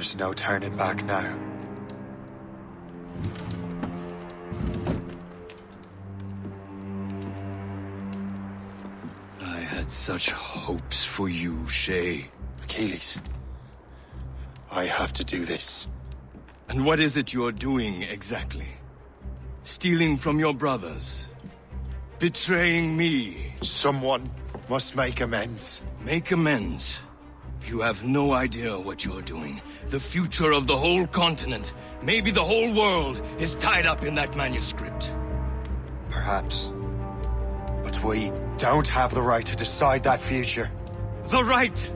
There's no turning back now. I had such hopes for you, Shay. Achilles, I have to do this. And what is it you're doing, exactly? Stealing from your brothers? Betraying me? Someone must make amends. Make amends? You have no idea what you're doing. The future of the whole continent, maybe the whole world, is tied up in that manuscript. Perhaps. But we don't have the right to decide that future. The right!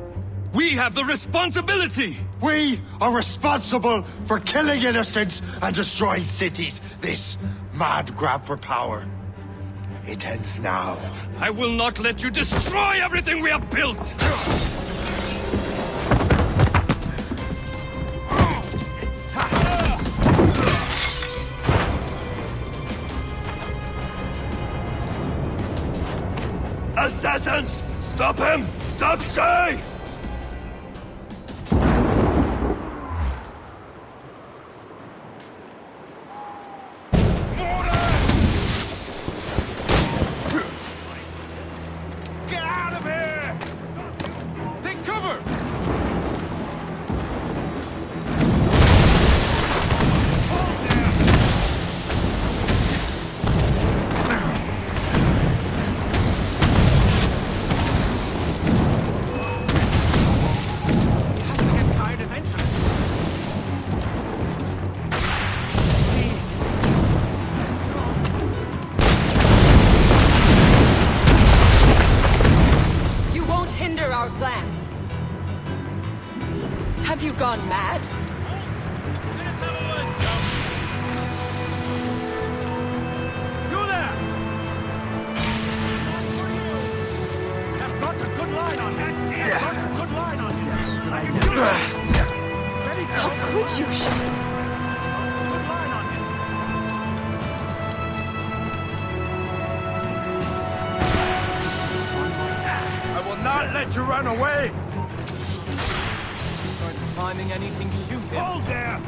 We have the responsibility! We are responsible for killing innocents and destroying cities. This mad grab for power. It ends now. I will not let you destroy everything we have built! Assassins! Stop him! Stop Shay! Get out of here! Take cover! Our plans. Have you gone mad? You there! I've got a good line on him. I've got a good line on him. How could you, Shay? Good line on him. I will not let you run away! Starts climbing anything, shoot him. Hold there!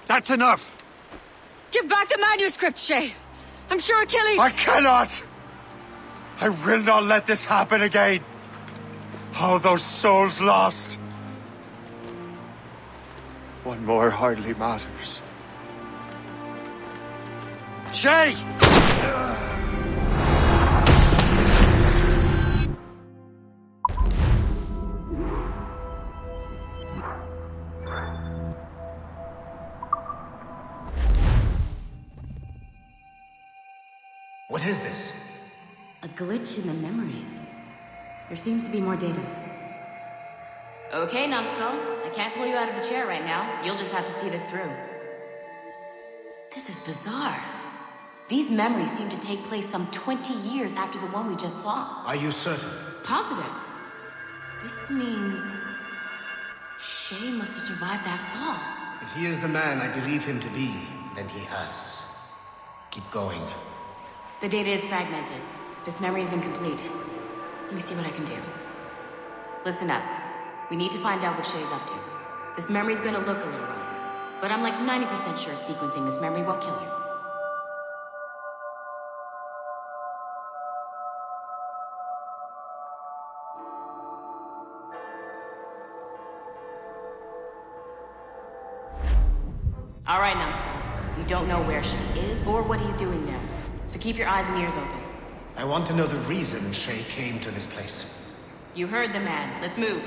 That's enough! Give back the manuscript, Shay! I'm sure Achilles... I cannot! I will not let this happen again! All those souls lost! One more hardly matters. Shay! What is this? A glitch in the memories. There seems to be more data. Okay, Numbskull. I can't pull you out of the chair right now. You'll just have to see this through. This is bizarre. These memories seem to take place some 20 years after the one we just saw. Are you certain? Positive. This means... Shay must have survived that fall. If he is the man I believe him to be, then he has. Keep going. The data is fragmented. This memory is incomplete. Let me see what I can do. Listen up. We need to find out what Shay's up to. This memory's gonna look a little rough, but I'm like 90% sure sequencing this memory won't kill you. All right, Numbskull. We don't know where Shay is or what he's doing there, so keep your eyes and ears open. I want to know the reason Shay came to this place. You heard the man. Let's move.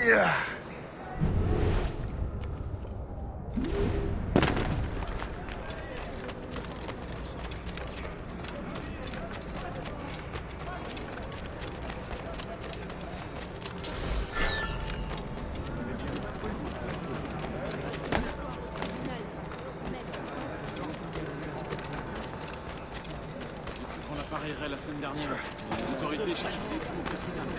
On appareillerait la semaine dernière. Les autorités cherchent des fous au Capitole.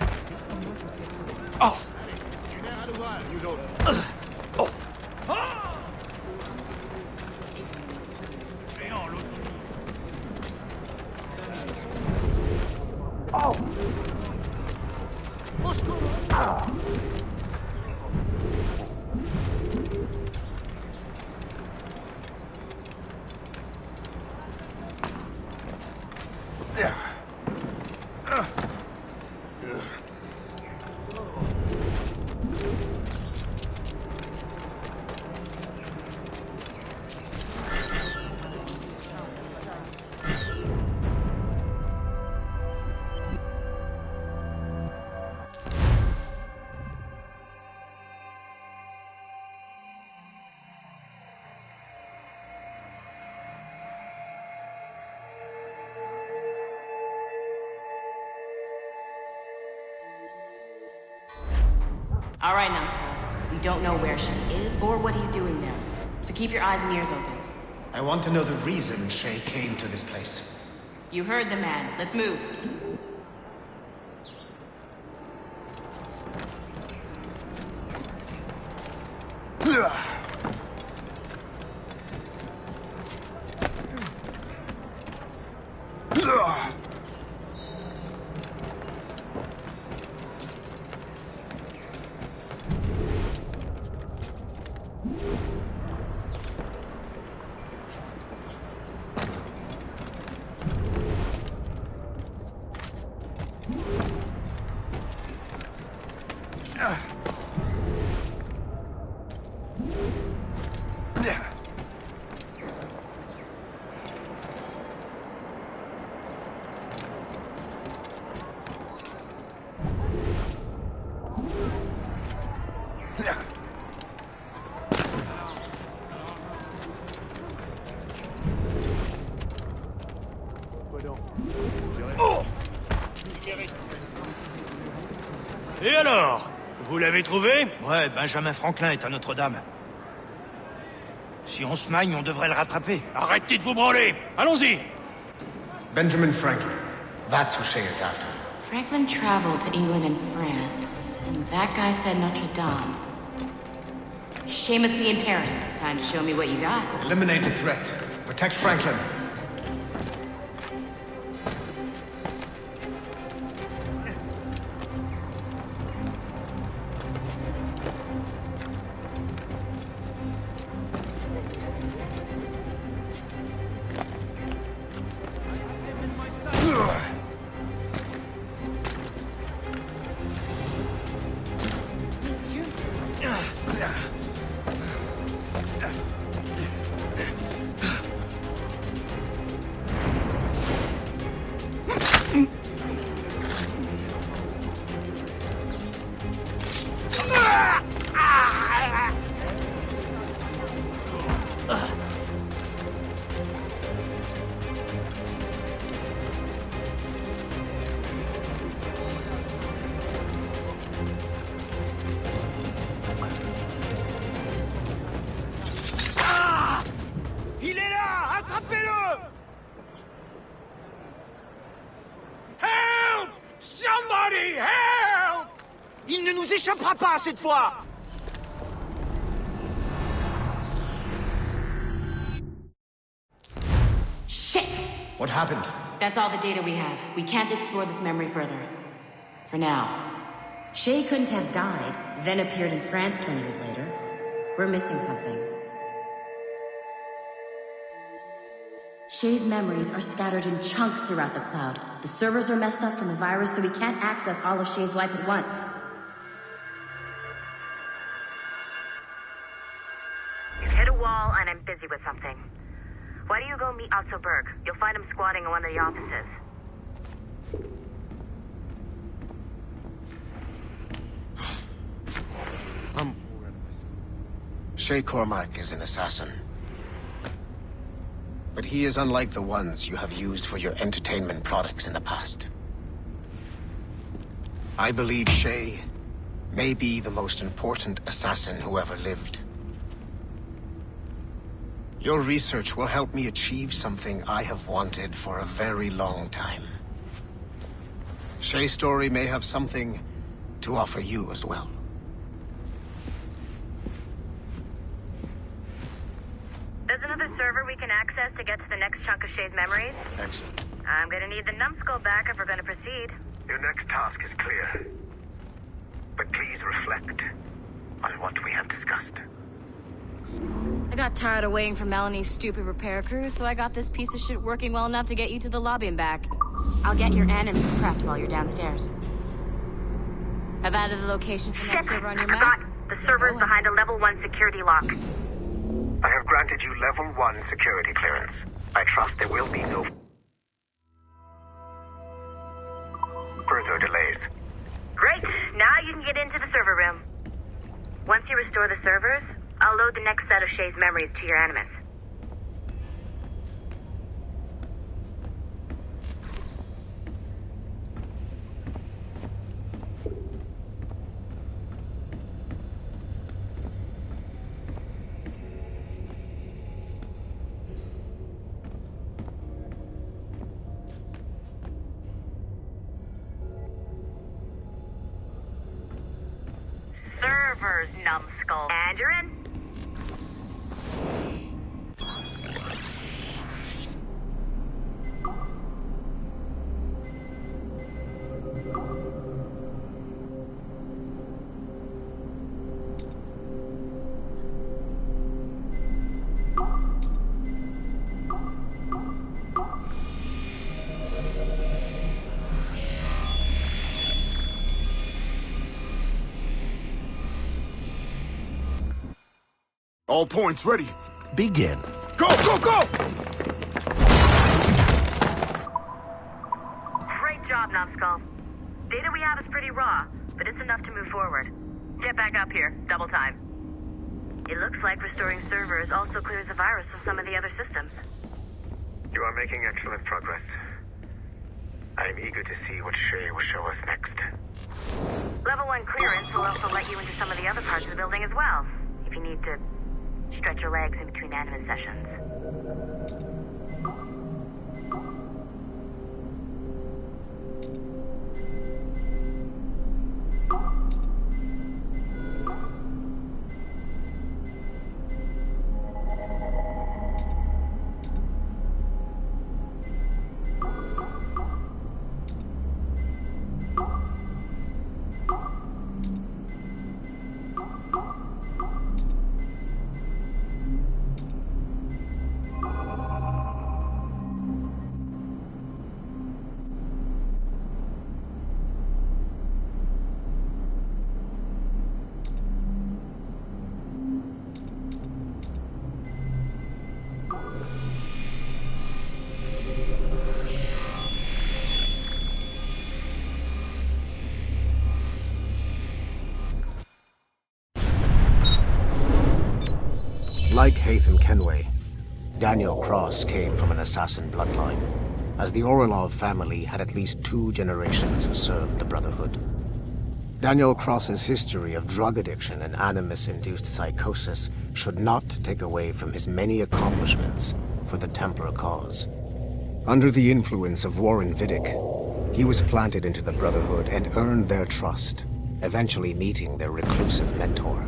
All right, Numbskull. We don't know where Shay is or what he's doing there. So keep your eyes and ears open. I want to know the reason Shay came to this place. You heard the man. Let's move. Et alors? Vous l'avez trouvé? Ouais, Benjamin Franklin est à Notre-Dame. Si on se magne, on devrait le rattraper. Arrêtez de vous branler! Allons-y! Benjamin Franklin. That's who Shay is after. Franklin traveled to England and France, and that guy said Notre Dame. Shay must be in Paris. Time to show me what you got. Eliminate the threat. Protect Franklin. Il est là! Attrapez-le! Help! Somebody help! Il ne nous échappera pas cette fois! Shit! What happened? That's all the data we have. We can't explore this memory further. For now. Shay couldn't have died, then appeared in France 20 years later. We're missing something. Shay's memories are scattered in chunks throughout the cloud. The servers are messed up from the virus, so we can't access all of Shay's life at once. You've hit a wall, and I'm busy with something. Why don't you go meet Otto Berg? You'll find him squatting in one of the offices. Shay Cormac is an assassin. But he is unlike the ones you have used for your entertainment products in the past. I believe Shay may be the most important assassin who ever lived. Your research will help me achieve something I have wanted for a very long time. Shay's story may have something to offer you as well. There's another server we can access to get to the next chunk of Shay's memories. Excellent. I'm gonna need the numbskull back if we're gonna proceed. Your next task is clear. But please reflect on what we have discussed. I got tired of waiting for Melanie's stupid repair crew, so I got this piece of shit working well enough to get you to the lobby and back. I'll get your animus prepped while you're downstairs. I've added the location for the next server on your map. The server's behind a level 1 security lock. I have granted you level 1 security clearance. I trust there will be no further delays. Great, now you can get into the server room. Once you restore the servers, I'll load the next set of Shay's memories to your animus. Servers, numbskull. And you're in. All points ready. Begin. Go, go, go! Great job, numbskull. Data we have is pretty raw, but it's enough to move forward. Get back up here. Double time. It looks like restoring servers also clears the virus from some of the other systems. You are making excellent progress. I am eager to see what Shay will show us next. Level 1 clearance will also let you into some of the other parts of the building as well, if you need to stretch your legs in between animus sessions. Like Haytham Kenway, Daniel Cross came from an assassin bloodline, as the Orlov family had at least 2 generations who served the Brotherhood. Daniel Cross's history of drug addiction and animus-induced psychosis should not take away from his many accomplishments for the Templar cause. Under the influence of Warren Vidic, he was planted into the Brotherhood and earned their trust, eventually meeting their reclusive mentor.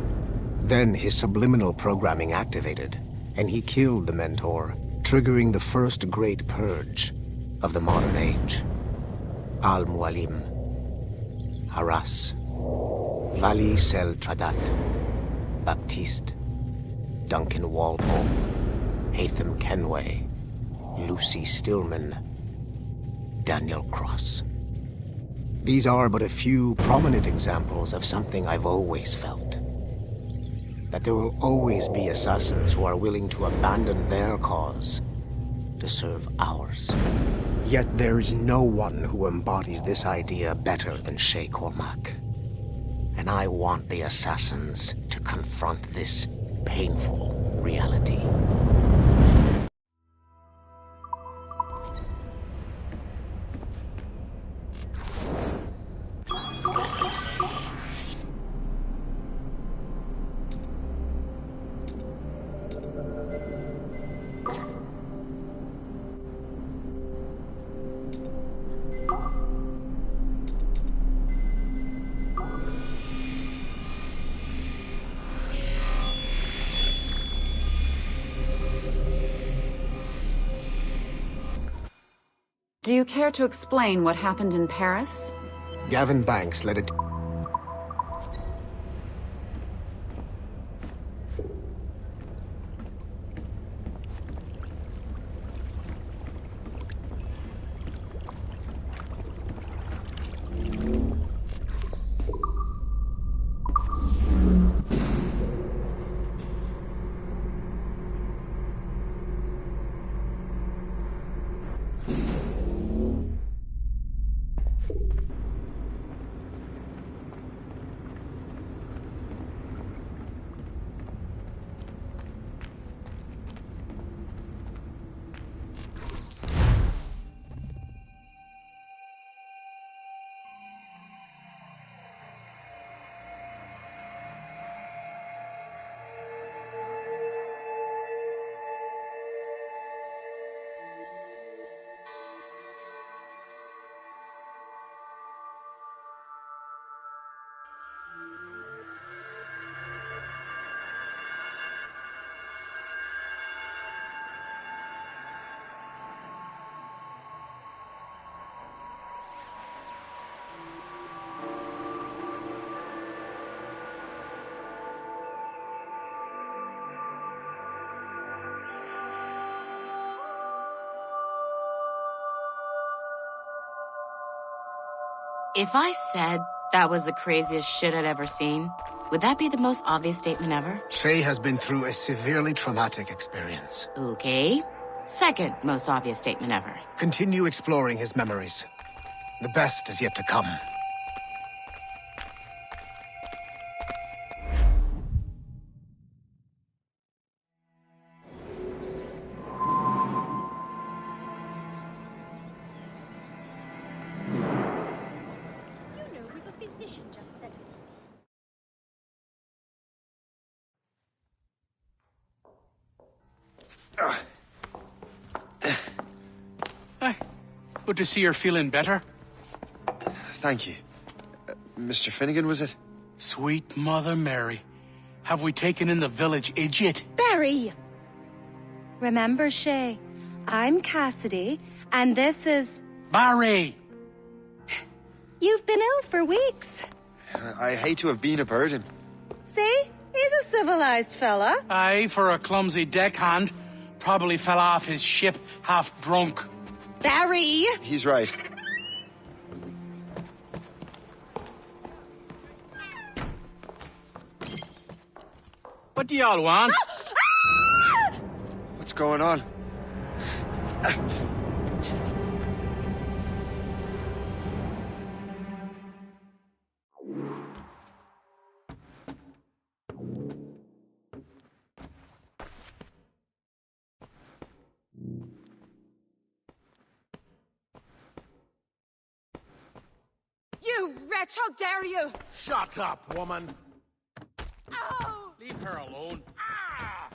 Then his subliminal programming activated, and he killed the mentor, triggering the first great purge of the modern age. Al-Mualim, Haras, Vali Sel Tradat, Baptiste, Duncan Walpole, Haytham Kenway, Lucy Stillman, Daniel Cross. These are but a few prominent examples of something I've always felt. That there will always be assassins who are willing to abandon their cause to serve ours. Yet there is no one who embodies this idea better than Shay Cormac. And I want the assassins to confront this painful reality. Do you care to explain what happened in Paris? Gavin Banks led a If I said that was the craziest shit I'd ever seen, would that be the most obvious statement ever? Shay has been through a severely traumatic experience. Okay. Second most obvious statement ever. Continue exploring his memories. The best is yet to come. Good to see you're feeling better. Thank you. Mr. Finnegan, was it? Sweet Mother Mary. Have we taken in the village idiot? Barry! Remember, Shay, I'm Cassidy, and this is... Barry! You've been ill for weeks. I hate to have been a burden. See? He's a civilized fella. Aye, for a clumsy deckhand. Probably fell off his ship half drunk. Barry! He's right. What do y'all want? What's going on? You wretch, how dare you! Shut up, woman. Ow! Leave her alone. Ah!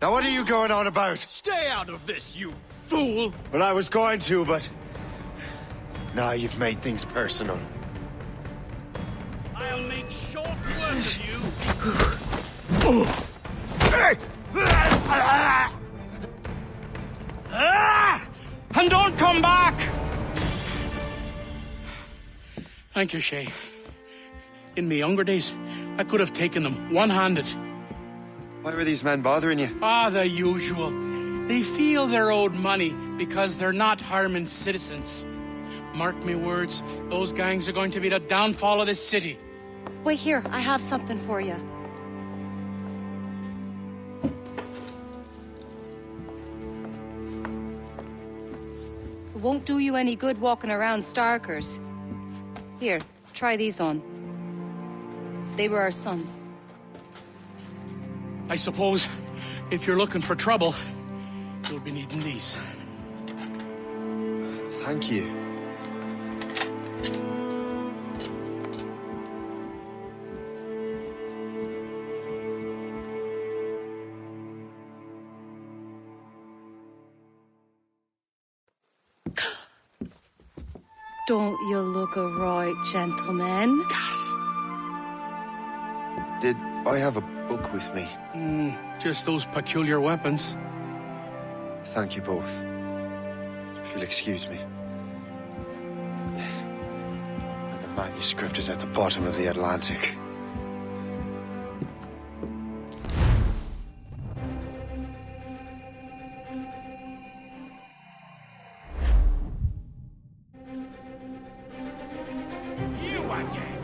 Now what are you going on about? Stay out of this, you fool! Well, I was going to, but... Now you've made things personal. I'll make short work of you. And don't come back! Thank you, Shay. In my younger days, I could have taken them one-handed. Why were these men bothering you? Ah, the usual. They feel they're owed money because they're not harming citizens. Mark me words, those gangs are going to be the downfall of this city. Wait here, I have something for you. It won't do you any good walking around Starkers. Here, try these on. They were our sons. I suppose if you're looking for trouble, you'll be needing these. Thank you. Don't you look a right gentleman? Gas. Did I have a book with me? Just those peculiar weapons. Thank you both. If you'll excuse me. And the manuscript is at the bottom of the Atlantic. You again!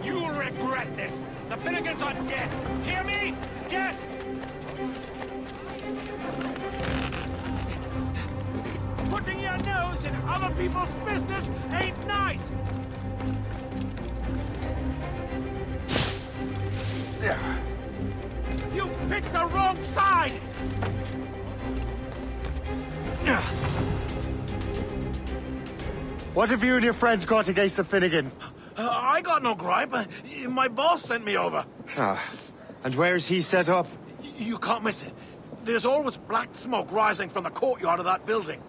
You'll regret this! The Finnegans are dead! Hear me? Dead! Putting your nose in other people's business ain't nice! You picked the wrong side! What have you and your friends got against the Finnegans? I got no gripe. My boss sent me over. And where's he set up? You can't miss it. There's always black smoke rising from the courtyard of that building.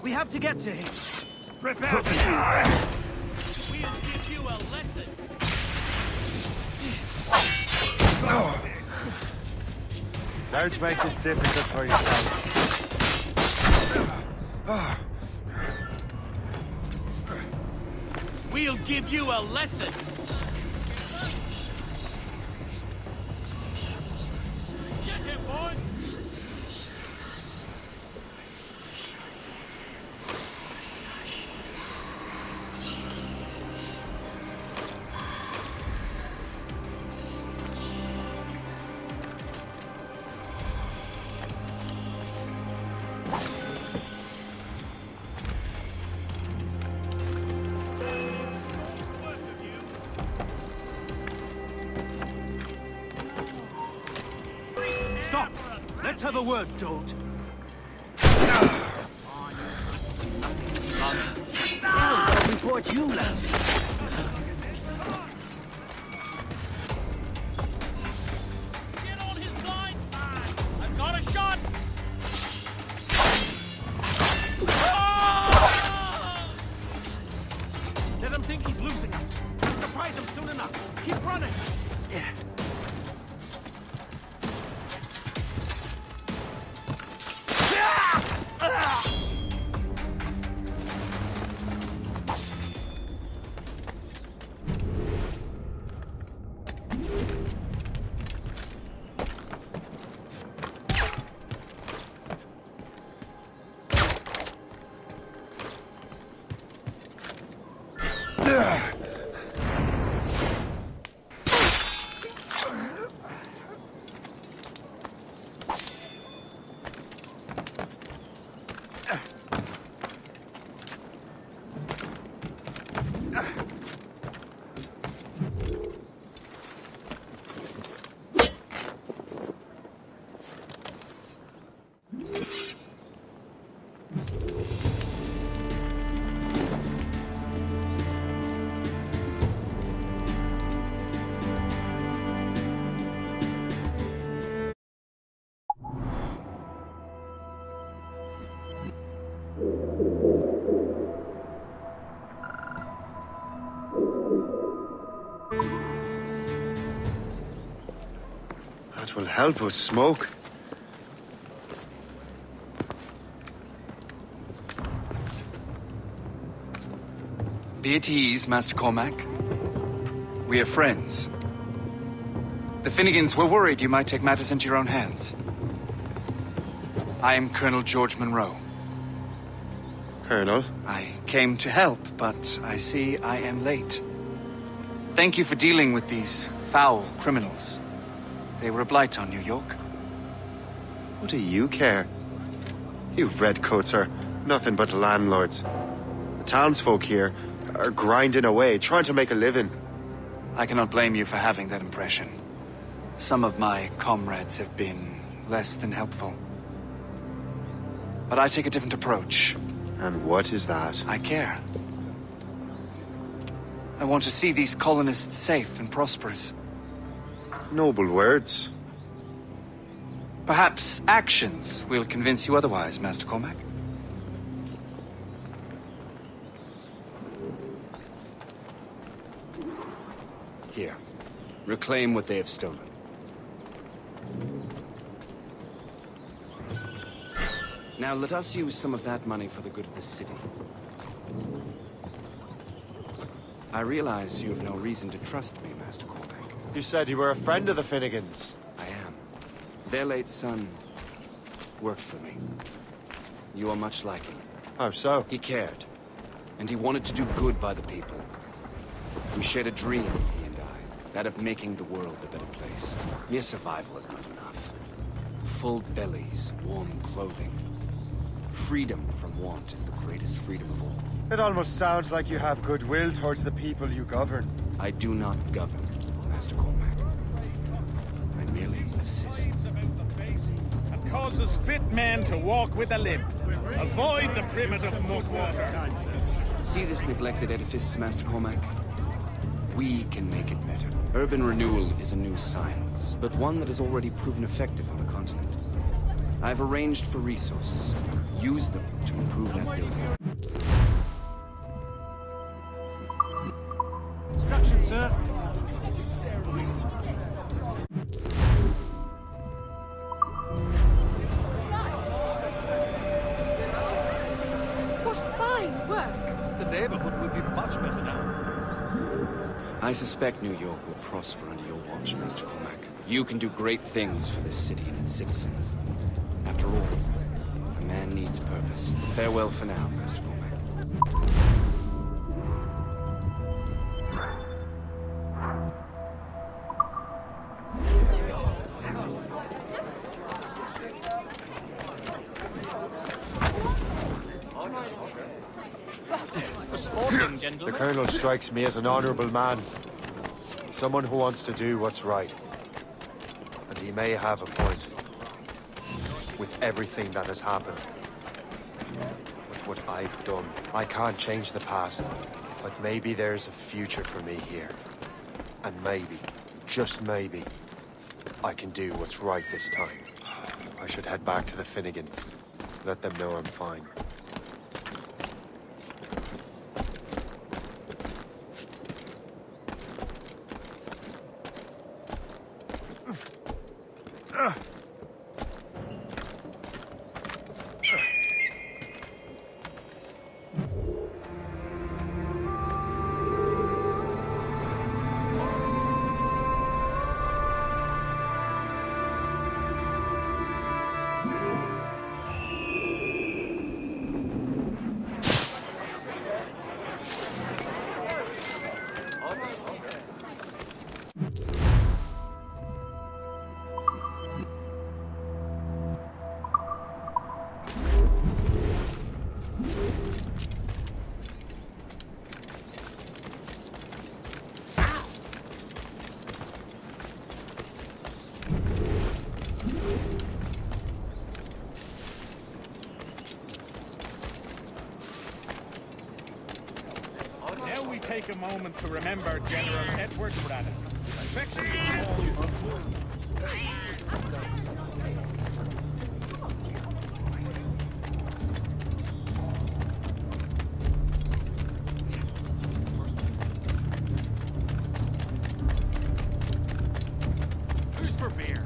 We have to get to him. Prepare for that. We'll give you a lesson. Don't make this difficult for yourselves. We'll give you a lesson. Get him, boy. Stop! Let's have a word, Dolt. Report you, lad. Get on his blind side. I've got a shot. Let him think he's losing us. We'll surprise him soon enough. Keep running. That will help us smoke. Be at ease, Master Cormac. We are friends. The Finnegans were worried you might take matters into your own hands. I am Colonel George Monroe. Colonel? I came to help, but I see I am late. Thank you for dealing with these foul criminals. They were a blight on New York. What do you care? You redcoats are nothing but landlords. The townsfolk here are grinding away, trying to make a living. I cannot blame you for having that impression. Some of my comrades have been less than helpful. But I take a different approach. And what is that? I care. I want to see these colonists safe and prosperous. Noble words. Perhaps actions will convince you otherwise, Master Cormac. Here. Reclaim what they have stolen. Now let us use some of that money for the good of the city. I realize you have no reason to trust me, Master Cormac. You said you were a friend of the Finnegans. I am. Their late son worked for me. You are much like him. How so? He cared, and he wanted to do good by the people. We shared a dream, he and I, that of making the world a better place. Mere survival is not enough. Full bellies, warm clothing. Freedom from want is the greatest freedom of all. It almost sounds like you have goodwill towards the people you govern. I do not govern, Master Cormac. I merely assist. And causes fit men to walk with a limp. Avoid the primitive muckwater. See this neglected edifice, Master Cormac? We can make it better. Urban renewal is a new science, but one that has already proven effective on the continent. I've arranged for resources. Use them to improve that building. Instruction, sir. What fine work! The neighborhood will be much better now. I suspect New York will prosper under your watch, Master Cormac. You can do great things for this city and its citizens. After all, a man needs purpose. Farewell for now, Master Cormac. The Colonel strikes me as an honorable man. Someone who wants to do what's right. And he may have a point. With everything that has happened. With what I've done. I can't change the past. But maybe there's a future for me here. And maybe, just maybe, I can do what's right this time. I should head back to the Finnegans. Let them know I'm fine. Take a moment to remember General Edward Braddock. Affection to all. Who's for beer?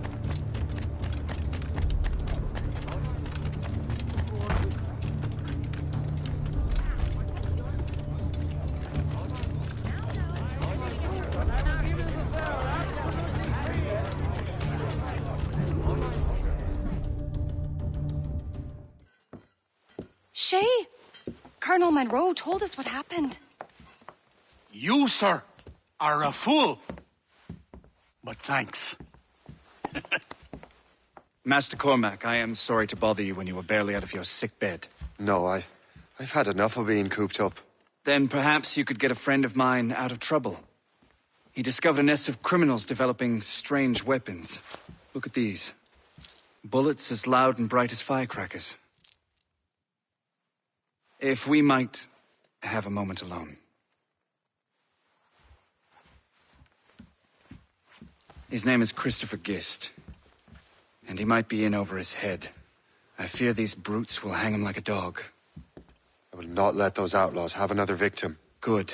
Shay, Colonel Monroe told us what happened. You, sir, are a fool. But thanks. Master Cormac, I am sorry to bother you when you were barely out of your sick bed. No, I've had enough of being cooped up. Then perhaps you could get a friend of mine out of trouble. He discovered a nest of criminals developing strange weapons. Look at these. Bullets as loud and bright as firecrackers. If we might have a moment alone. His name is Christopher Gist, and he might be in over his head. I fear these brutes will hang him like a dog. I will not let those outlaws have another victim. Good.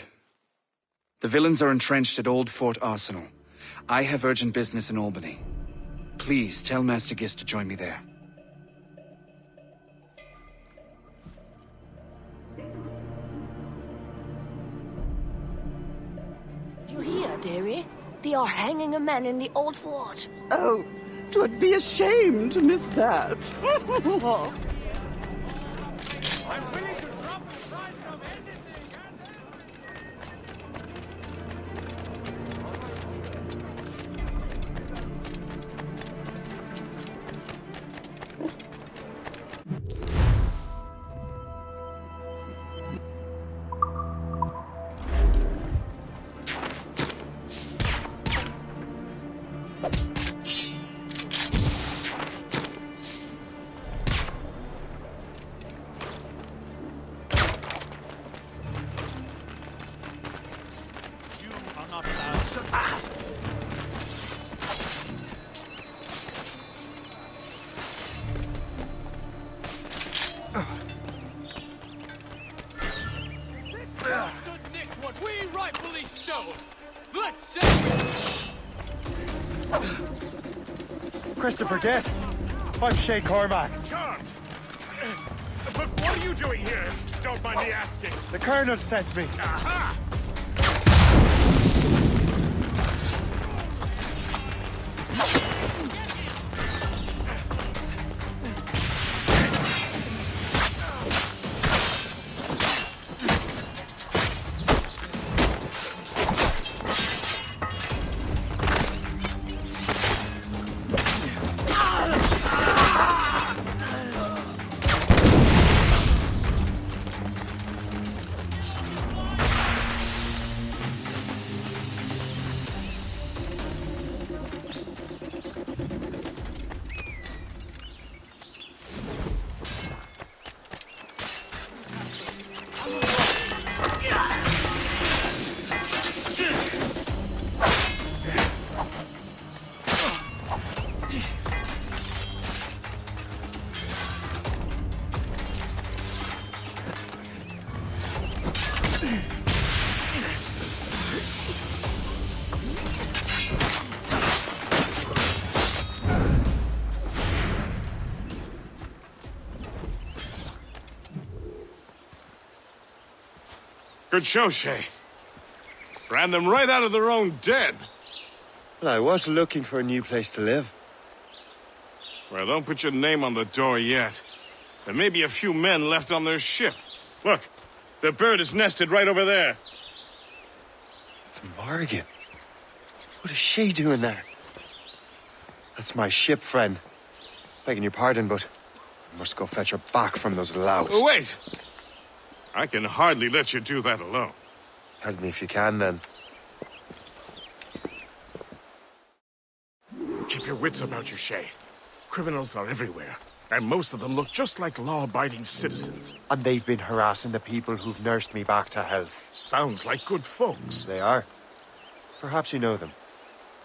The villains are entrenched at Old Fort Arsenal. I have urgent business in Albany. Please tell Master Gist to join me there. Do you hear, dearie? They are hanging a man in the old fort. Oh, 'twould be a shame to miss that. Christopher Guest. I'm Shay Cormac. Can't! But what are you doing here? Don't mind me asking. The Colonel sent me. Aha! Good show, Shay. Ran them right out of their own den. Well, I was looking for a new place to live. Well, don't put your name on the door yet. There may be a few men left on their ship. Look, the bird is nested right over there. The Morrigan. What is she doing there? That's my ship, friend. Begging your pardon, but I must go fetch her back from those louts. Oh, wait! I can hardly let you do that alone. Help me if you can, then. Keep your wits about you, Shay. Criminals are everywhere, and most of them look just like law-abiding citizens. And they've been harassing the people who've nursed me back to health. Sounds like good folks. They are. Perhaps you know them.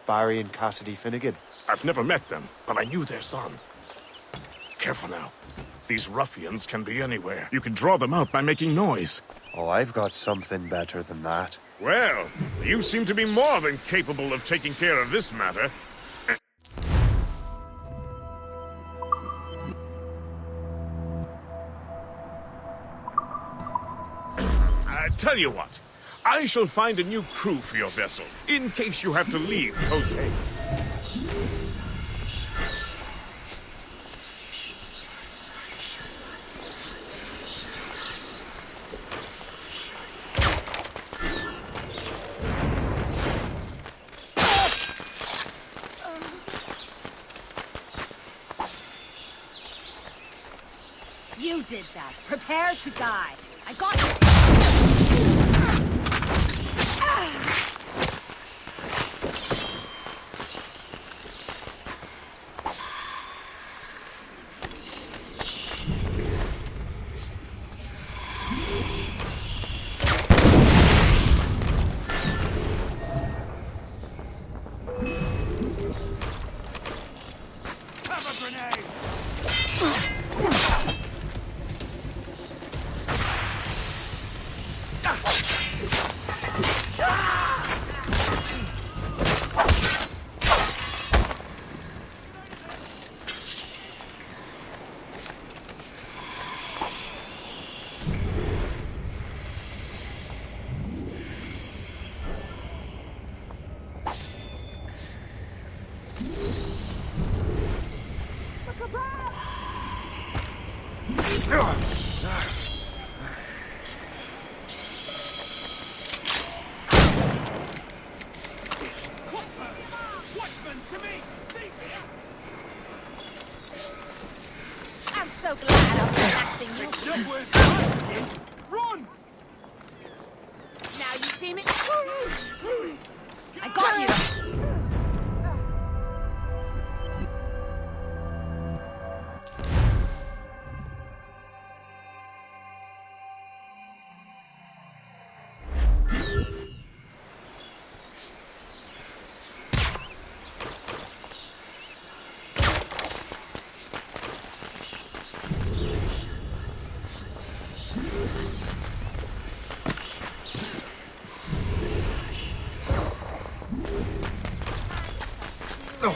Barry and Cassidy Finnegan. I've never met them, but I knew their son. Careful now. These ruffians can be anywhere. You can draw them out by making noise. Oh, I've got something better than that. Well, you seem to be more than capable of taking care of this matter. Tell you what, I shall find a new crew for your vessel, in case you have to leave post-haste. You did that. Prepare to die. I got you. I'm so glad I'm the last thing you do. Run! Now you see me? I got you!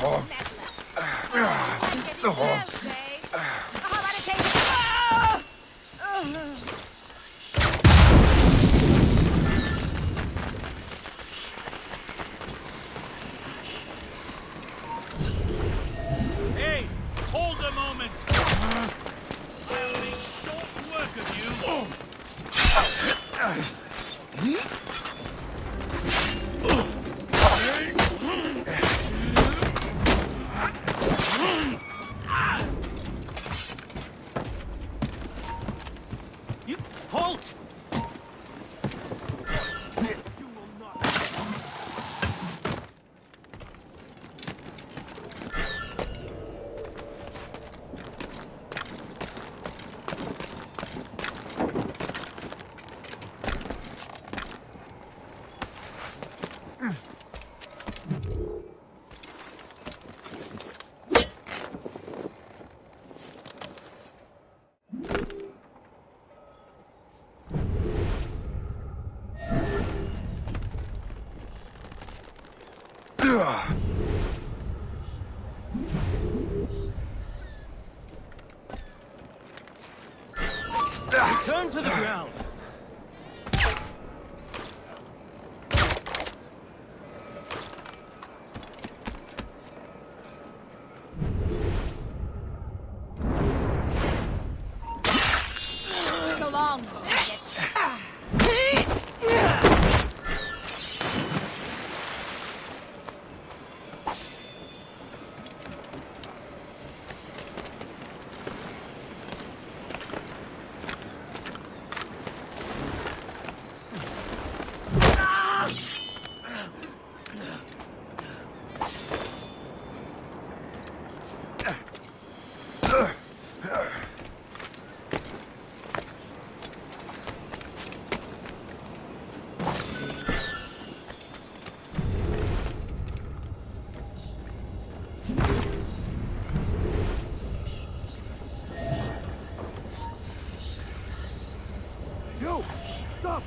Hey, hold a moment. I'll make short work of you. You halt! Return to the ground. So long. You! Stop!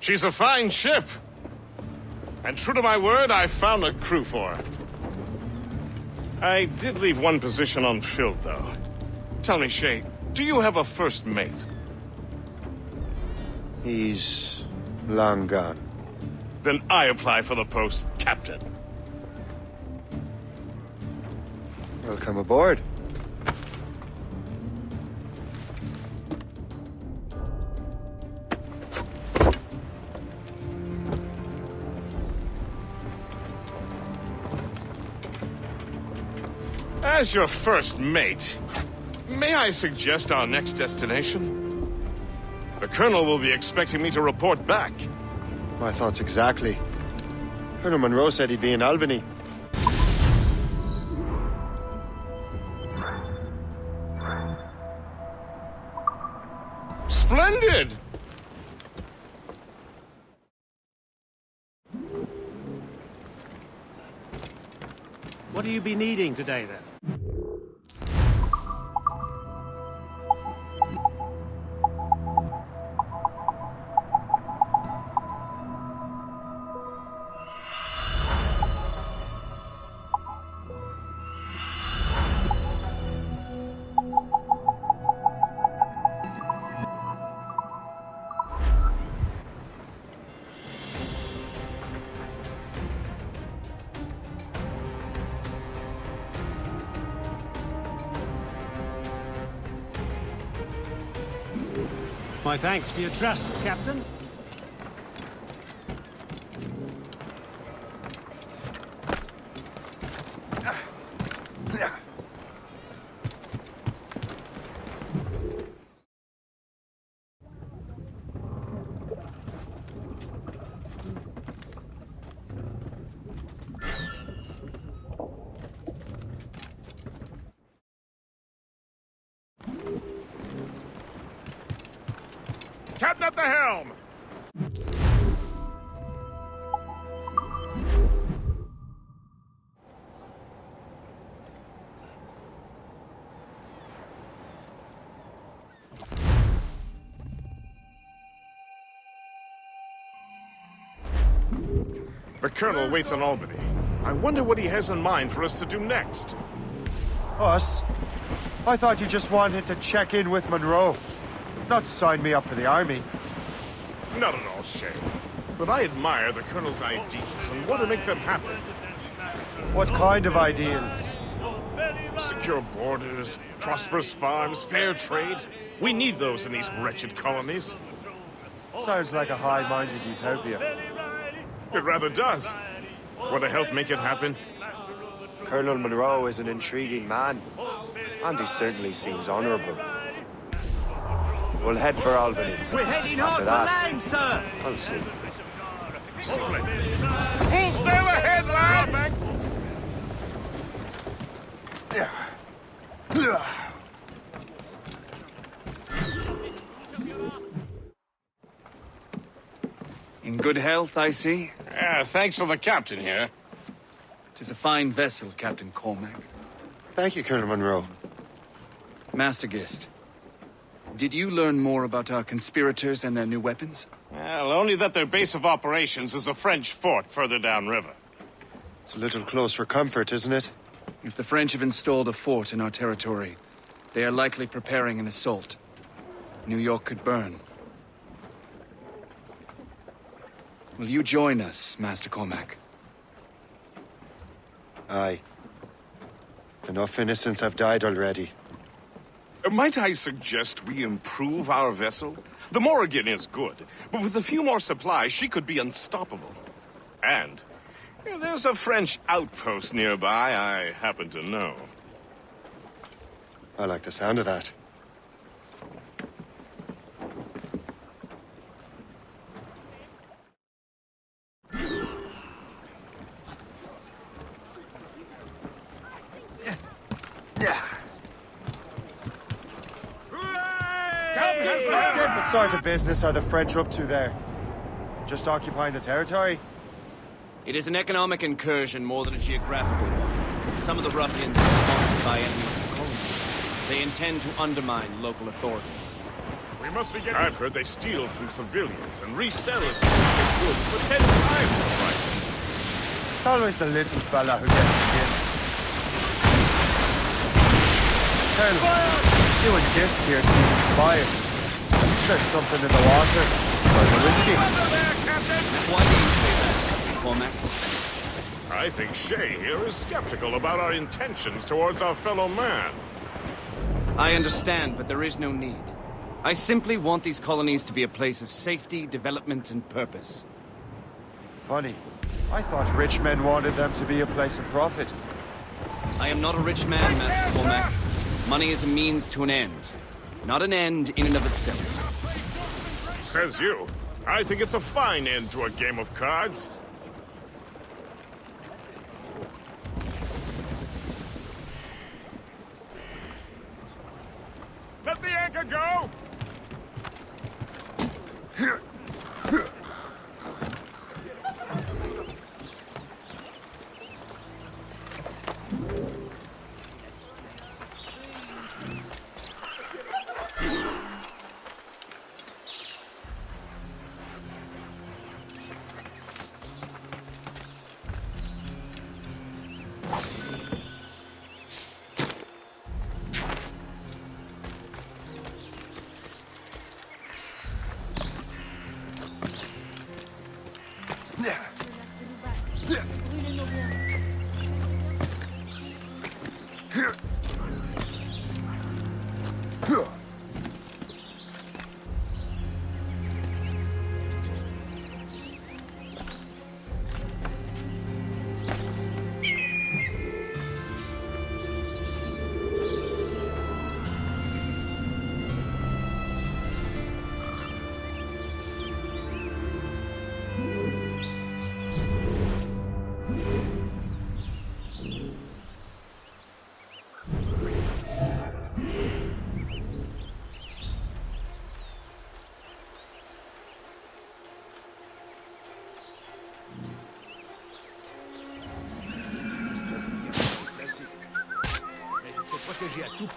She's a fine ship. And true to my word, I found a crew for her. I did leave one position unfilled, though. Tell me, Shay, do you have a first mate? He's long gone. Then I apply for the post, Captain. Welcome aboard. As your first mate, may I suggest our next destination? The Colonel will be expecting me to report back. My thoughts exactly. Colonel Monroe said he'd be in Albany. Splendid! What do you be needing today, then? My thanks for your trust, Captain. Captain at the helm! The Colonel waits in Albany. I wonder what he has in mind for us to do next. Us? I thought you just wanted to check in with Monroe. Not sign me up for the army. Not at all, Shay. But I admire the Colonel's ideals and want to make them happen. What kind of ideals? Secure borders, prosperous farms, fair trade. We need those in these wretched colonies. Sounds like a high-minded utopia. It rather does. Want to help make it happen? Colonel Monroe is an intriguing man, and he certainly seems honorable. We'll head for Albany. We're heading After hard for that, land, sir! I'll see. Full sail ahead, lads! In good health, I see. Thanks to the captain here. 'Tis a fine vessel, Captain Cormac. Thank you, Colonel Monroe. Master Gist, did you learn more about our conspirators and their new weapons? Well, only that their base of operations is a French fort further downriver. It's a little close for comfort, isn't it? If the French have installed a fort in our territory, they are likely preparing an assault. New York could burn. Will you join us, Master Cormac? Aye. Enough innocents have died already. Might I suggest we improve our vessel? The Morrigan is good, but with a few more supplies, she could be unstoppable. And there's a French outpost nearby I happen to know. I like the sound of that. What sort of business are the French up to there? Just occupying the territory? It is an economic incursion more than a geographical one. Some of the ruffians are sponsored by enemies of the colonies. They intend to undermine local authorities. We must be getting... I've heard they steal from civilians and resell essential goods for 10 times the price. It's always the little fella who gets skinned. Colonel, you and Gist here seem inspired. There's something in the water. Or the whiskey. Why do you say that, Captain Cormac? I think Shay here is skeptical about our intentions towards our fellow man. I understand, but there is no need. I simply want these colonies to be a place of safety, development, and purpose. Funny. I thought rich men wanted them to be a place of profit. I am not a rich man, Master Cormac. Money is a means to an end, not an end in and of itself. Says you. I think it's a fine end to a game of cards. Let the anchor go!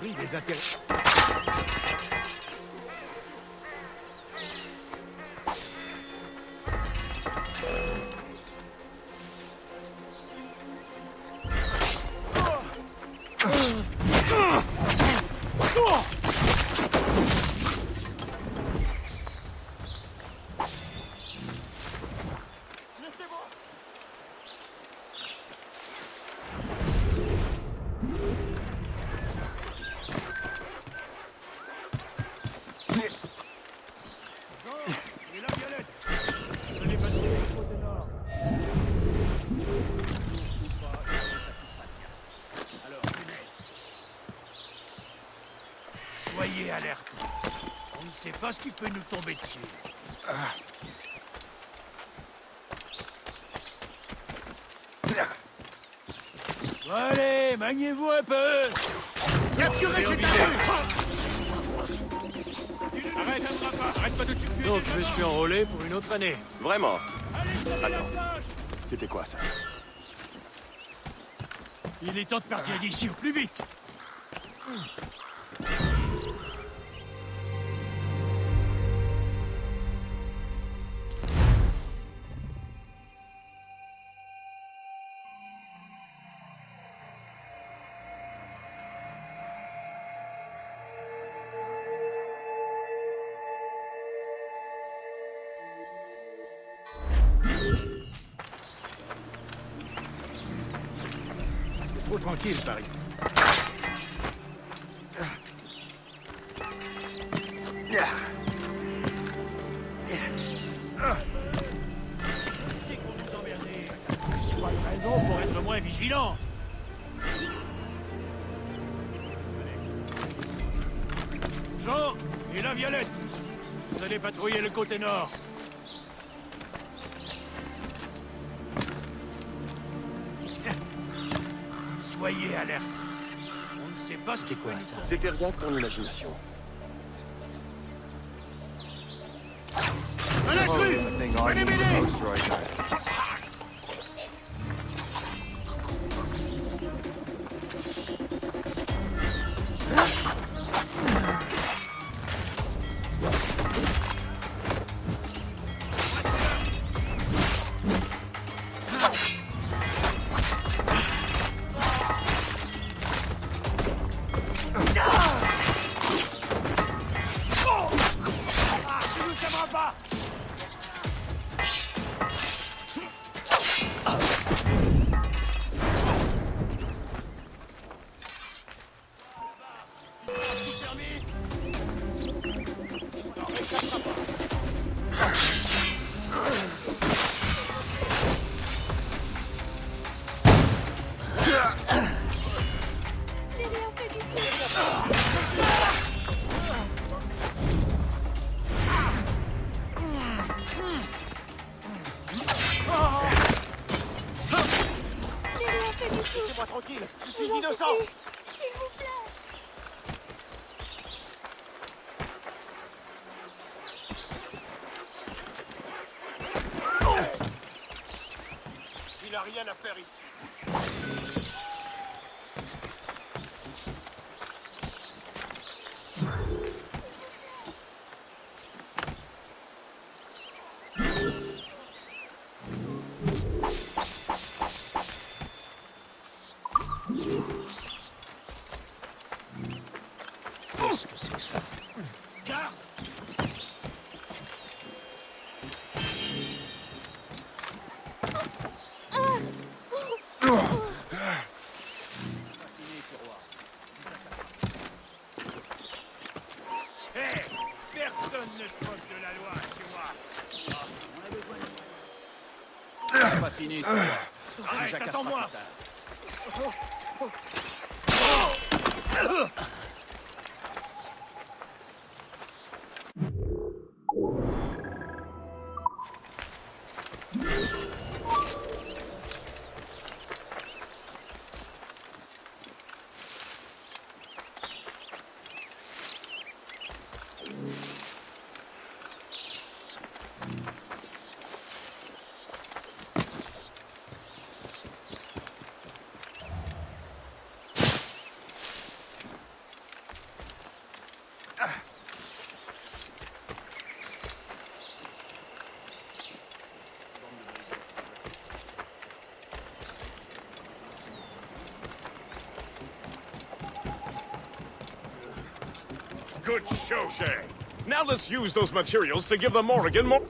pris des intérêts. Soyez alerte. On ne sait pas ce qui peut nous tomber dessus. Allez, maniez-vous un peu. Capturez cet Arrête pas de tuer. Donc je me suis enrôlé pour une autre année. Vraiment? Attends. C'était quoi ça? Il est temps de partir d'ici au plus vite. Trop tranquille, Paris. C'est pas une raison pour être moins vigilant. Jean et la Violette, vous allez patrouiller le côté nord. Soyez alerte. On ne sait pas ce qu'est quoi ça. C'était rien que ton imagination. Un intrus! Venez m'aider! Laissez-moi tranquille, je suis innocent. S'il vous plaît. Il n'a rien à faire ici. Qu'est-ce que c'est que ça? Garde! Hé! Personne ne se moque de la loi chez moi! On a besoin de... Pas fini, ça. Arrête, attends-moi! Good show, Shay. Now let's use those materials to give the Morrigan more...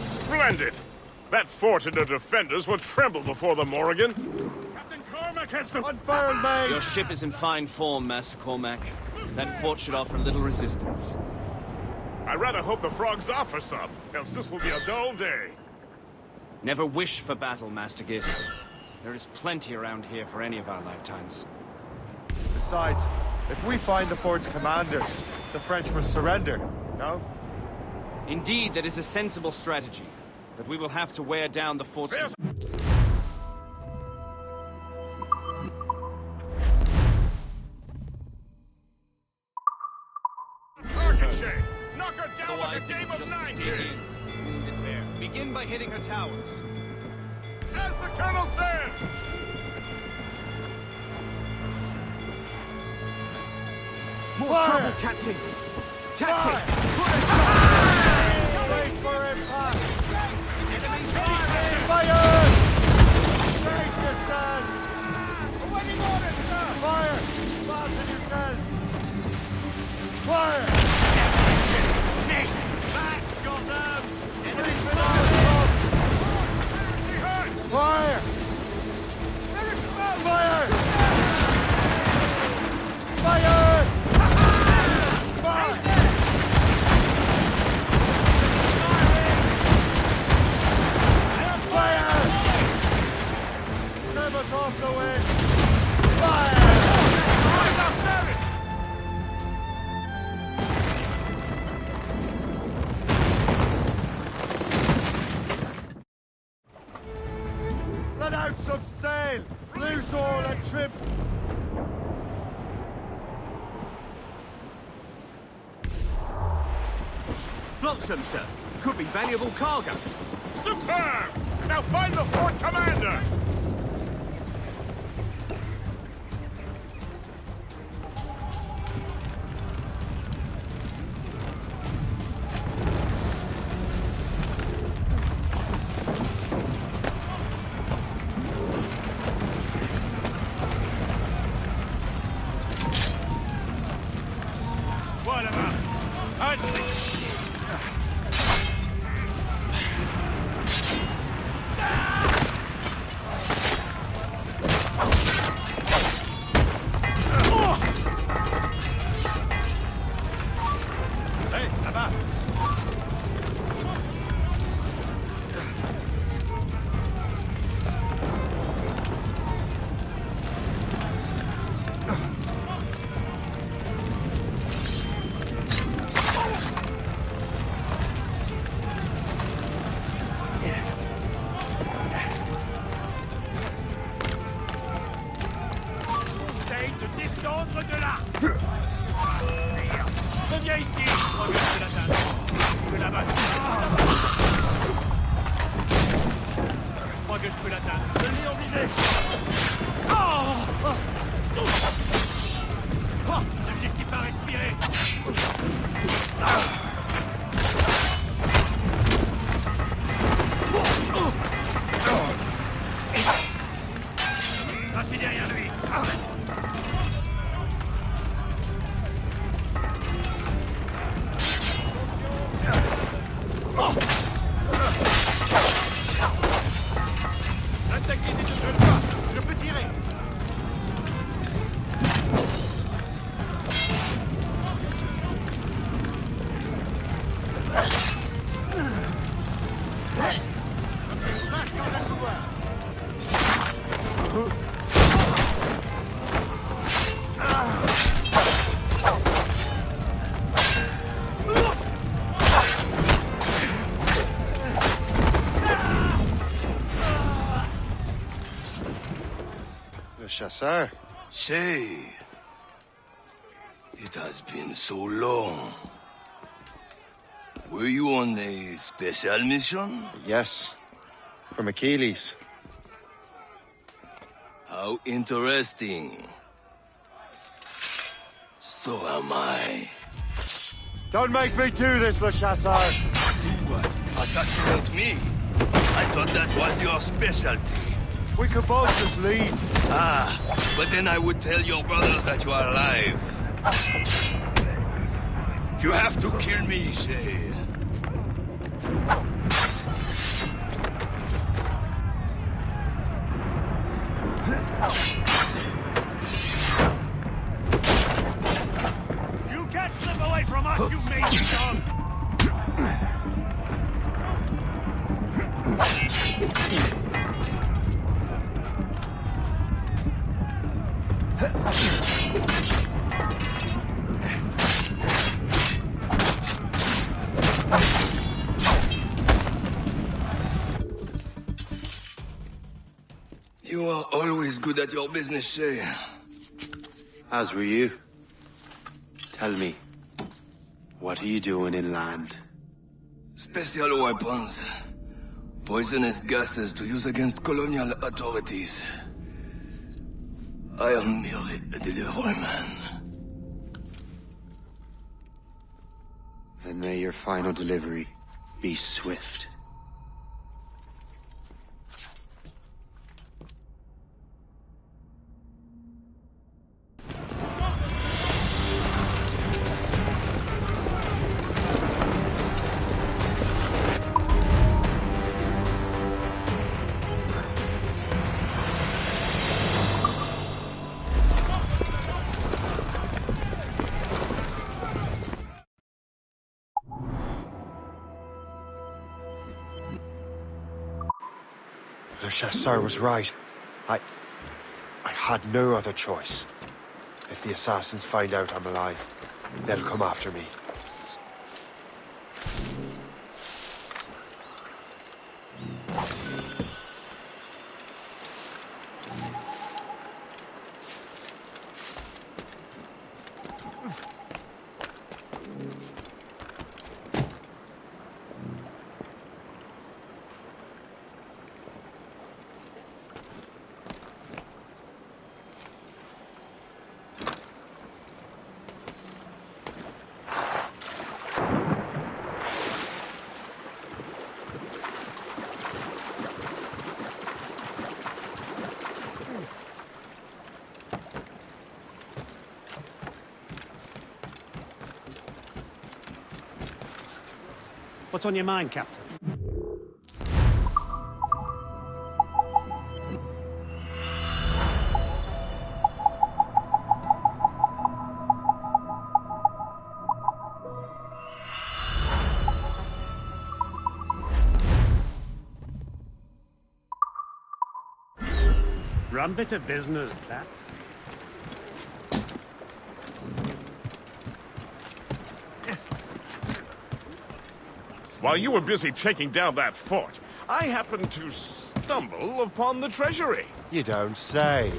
Splendid! That fort and the defenders will tremble before the Morrigan. Captain Cormac has the... Unfurled, mate! Your ship is in fine form, Master Cormac. That fort should offer little resistance. I rather hope the frogs offer some, else this will be a dull day. Never wish for battle, Master Gist. There is plenty around here for any of our lifetimes. Besides, if we find the fort's commander, the French will surrender, no? Indeed, that is a sensible strategy. But we will have to wear down the fort's... Target, Shay! Knock her down Otherwise, like a it game will of just nine dig pins! in. Wounded bear. Begin by hitting her towers. As the Colonel says! More trouble, Captain! Captain! Brace for impact! Fire! Brace yourselves! Awaiting orders, sir! Fire! Fasten yourselves! Fire! Missed! That's got them! Enemy finale! Fire! Fire! Fire! Fire! Fire! Serve us off the way! Fire! Rise up, service! Let out some sail! Loose all and trim! Flotsam, sir. Could be valuable cargo. Superb! Now find the fort commander! What about... Hey, about! Chasseur. Shay. It has been so long. Were you on a special mission? Yes. From Achilles. How interesting. So am I. Don't make me do this, Le Chasseur! Do what? Assassinate me? I thought that was your specialty. We could both just leave. Ah, but then I would tell your brothers that you are alive. You have to kill me, Shay. You can't slip away from us, you mangy dog! You are always good at your business, Shay. As were you. Tell me, what are you doing inland? Special weapons. Poisonous gases to use against colonial authorities. I am merely a delivery man. Then may your final delivery be swift. Le Chasseur was right. I had no other choice. If the assassins find out I'm alive, they'll come after me. What's on your mind, Captain? Rum bit of business, that's. While you were busy taking down that fort, I happened to stumble upon the treasury. You don't say.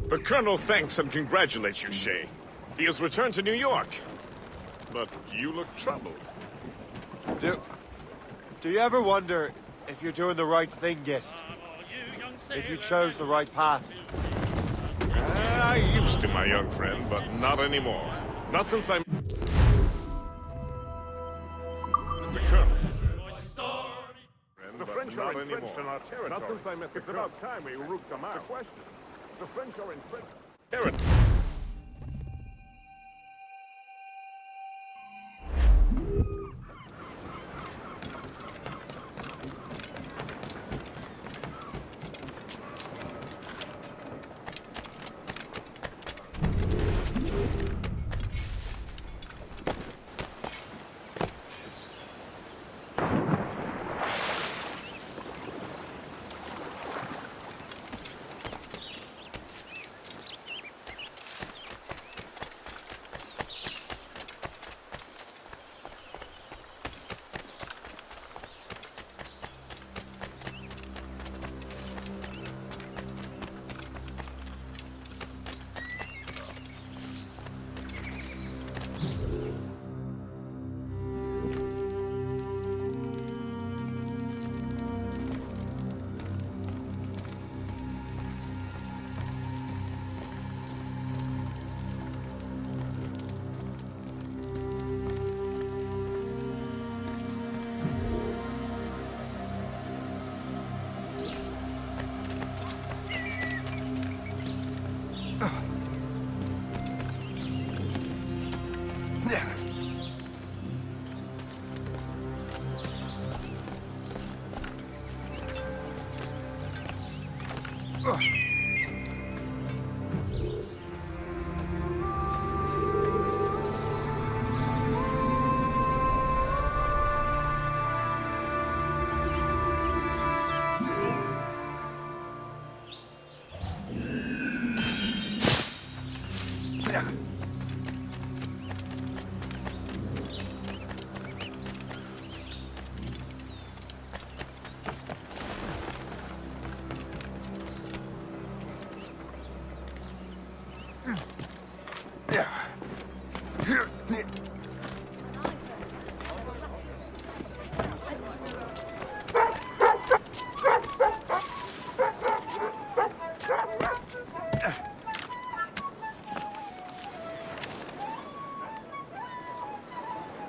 The Colonel thanks and congratulates you, Shay. He has returned to New York. But you look troubled. Do you ever wonder if you're doing the right thing, Gist? If you chose the right path? I used to, my young friend, but not anymore. Not since I... anymore. French in our territory. Not since I met the It's about time we root them out. The question. The French are in French. Territory.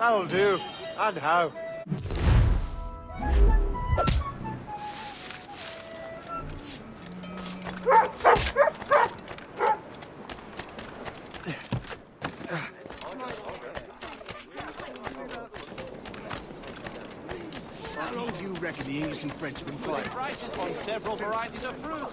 That'll do. And how? How long do you reckon the English and French have been fighting? Prices on several varieties of fruit.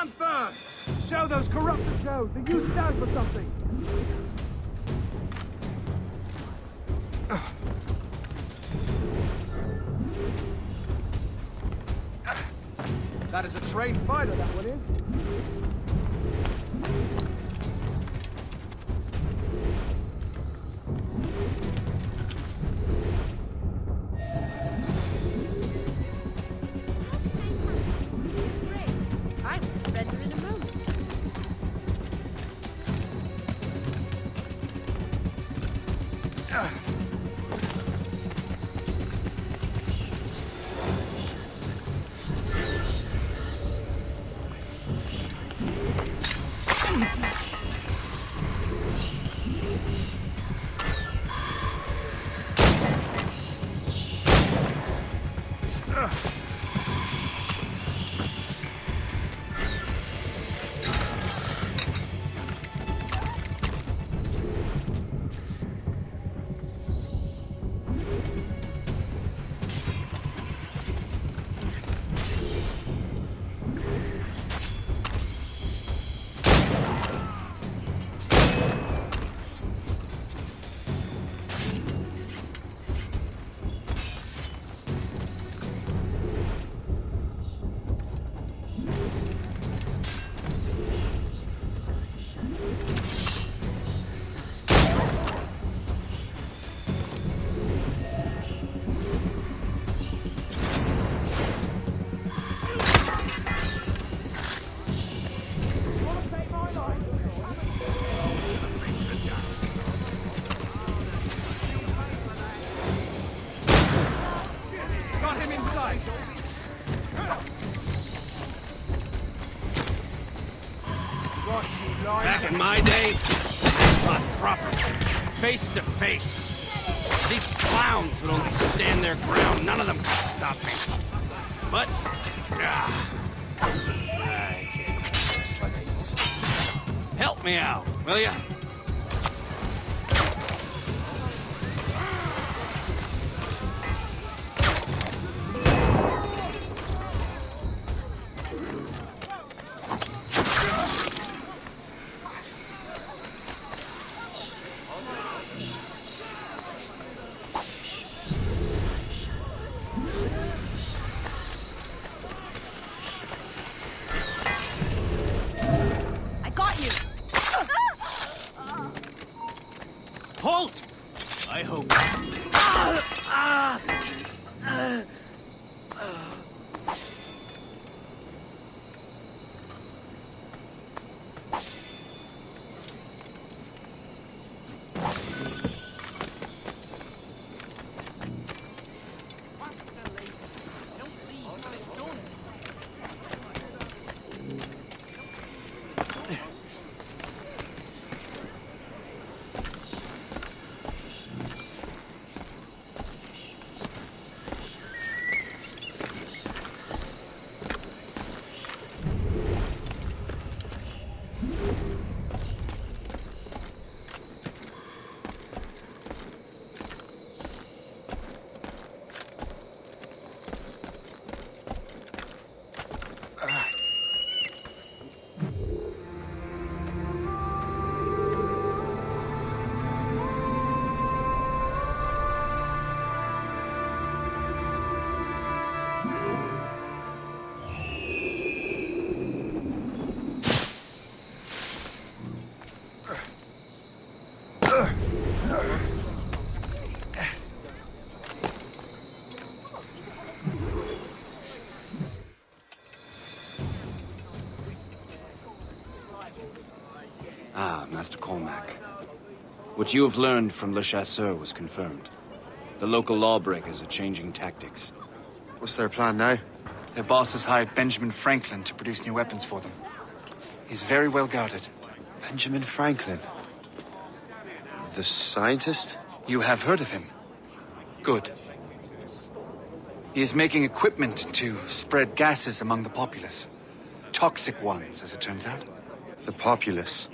on first! Show those corrupted Joes that you stand for something! That is a trained fighter, that one is. I would surrender in a moment. Back in my day, I fought properly, face to face. These clowns would only stand their ground. None of them could stop me. But, I can't just like I used to. Help me out, will ya? Halt! I hope. Ah, Master Cormac. What you have learned from Le Chasseur was confirmed. The local lawbreakers are changing tactics. What's their plan now? Their boss has hired Benjamin Franklin to produce new weapons for them. He's very well guarded. Benjamin Franklin? The scientist? You have heard of him? Good. He is making equipment to spread gases among the populace. Toxic ones, as it turns out. The populace?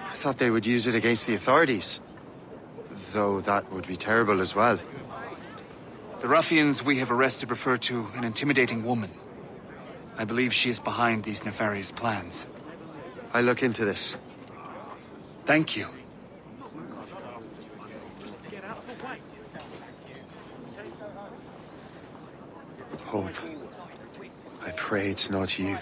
I thought they would use it against the authorities. Though that would be terrible as well. The ruffians we have arrested refer to an intimidating woman. I believe she is behind these nefarious plans. I'll look into this. Thank you. Hope. I pray it's not you.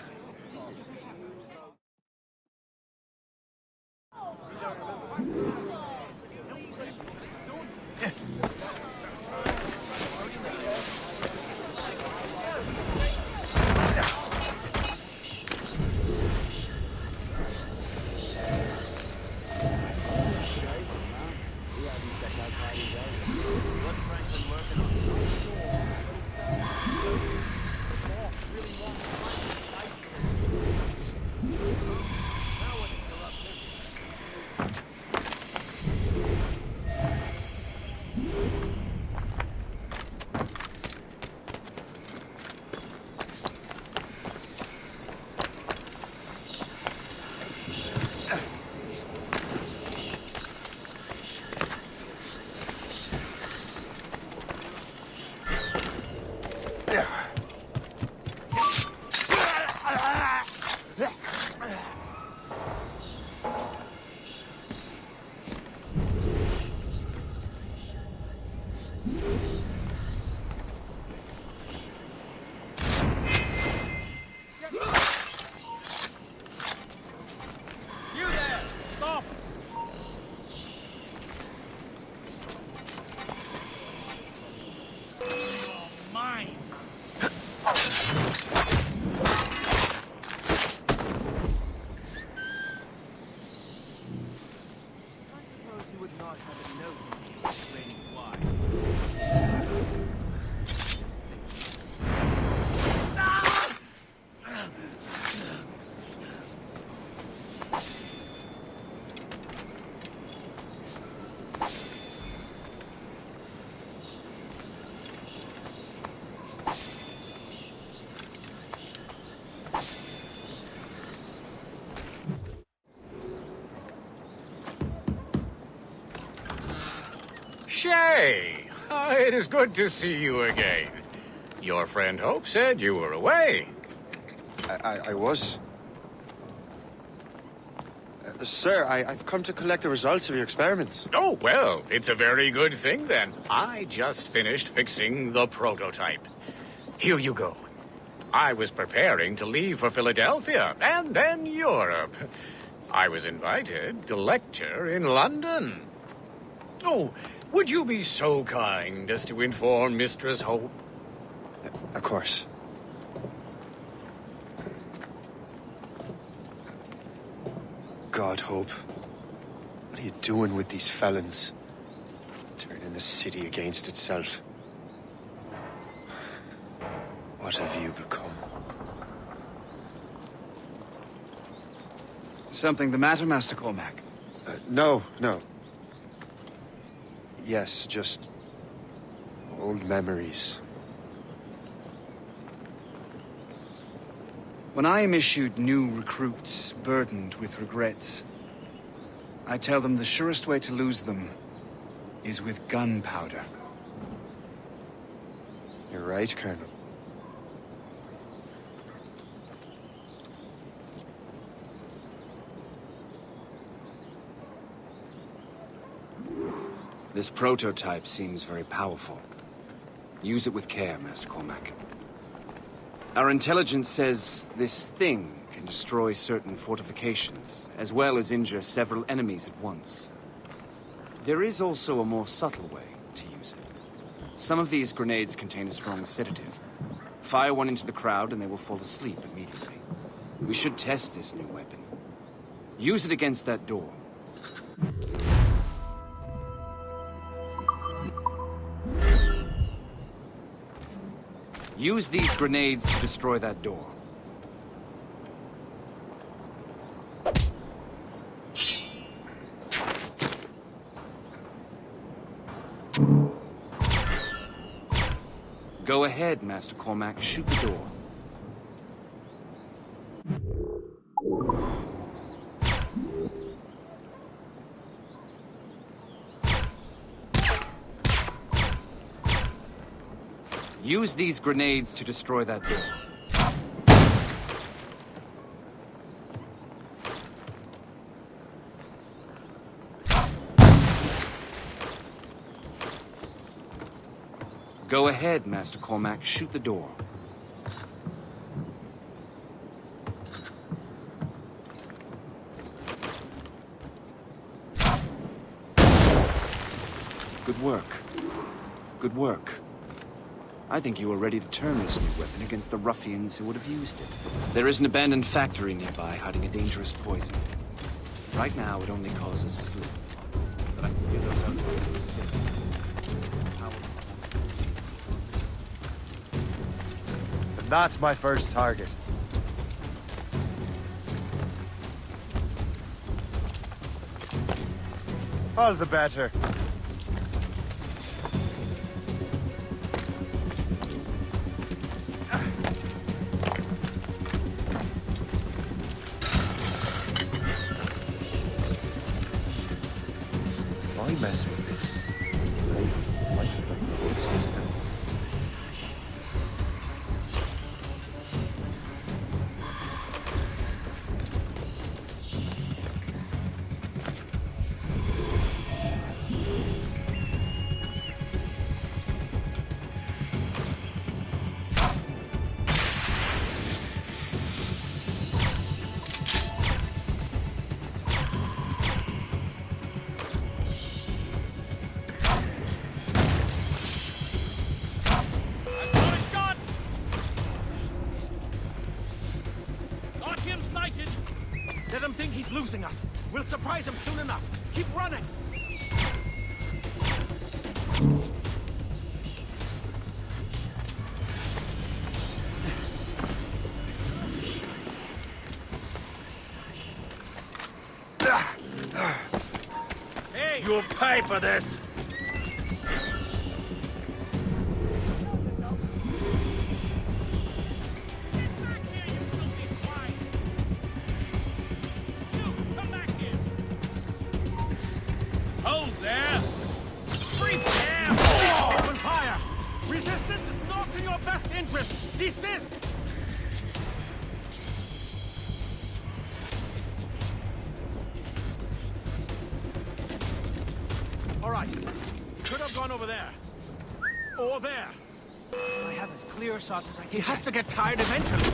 Shay! It is good to see you again. Your friend Hope said you were away. I was. Sir, I've come to collect the results of your experiments. Oh, well, it's a very good thing then. I just finished fixing the prototype. Here you go. I was preparing to leave for Philadelphia and then Europe. I was invited to lecture in London. Oh, would you be so kind as to inform Mistress Hope? Of course. God, Hope. What are you doing with these felons? Turning the city against itself. What have you become? Something the matter, Master Cormac? No. Yes, just old memories. When I am issued new recruits burdened with regrets, I tell them the surest way to lose them is with gunpowder. You're right, Colonel. This prototype seems very powerful. Use it with care, Master Cormac. Our intelligence says this thing can destroy certain fortifications, as well as injure several enemies at once. There is also a more subtle way to use it. Some of these grenades contain a strong sedative. Fire one into the crowd and they will fall asleep immediately. We should test this new weapon. Use it against that door. Use these grenades to destroy that door. Go ahead, Master Cormac. Shoot the door. Use these grenades to destroy that door. Go ahead, Master Cormac. Shoot the door. Good work. Good work. I think you are ready to turn this new weapon against the ruffians who would have used it. There is an abandoned factory nearby hiding a dangerous poison. Right now, it only causes sleep. But I can give those outlaws a stick. And that's my first target. All the better. Why mess with this? Like a good system. Let him think he's losing us. We'll surprise him soon enough. Keep running. Hey! You'll pay for this! Hold there! Prepare! Open fire! Resistance is not in your best interest! Desist! All right. Could have gone over there. Or there. I have as clear a shot as I can. He has to get tired eventually.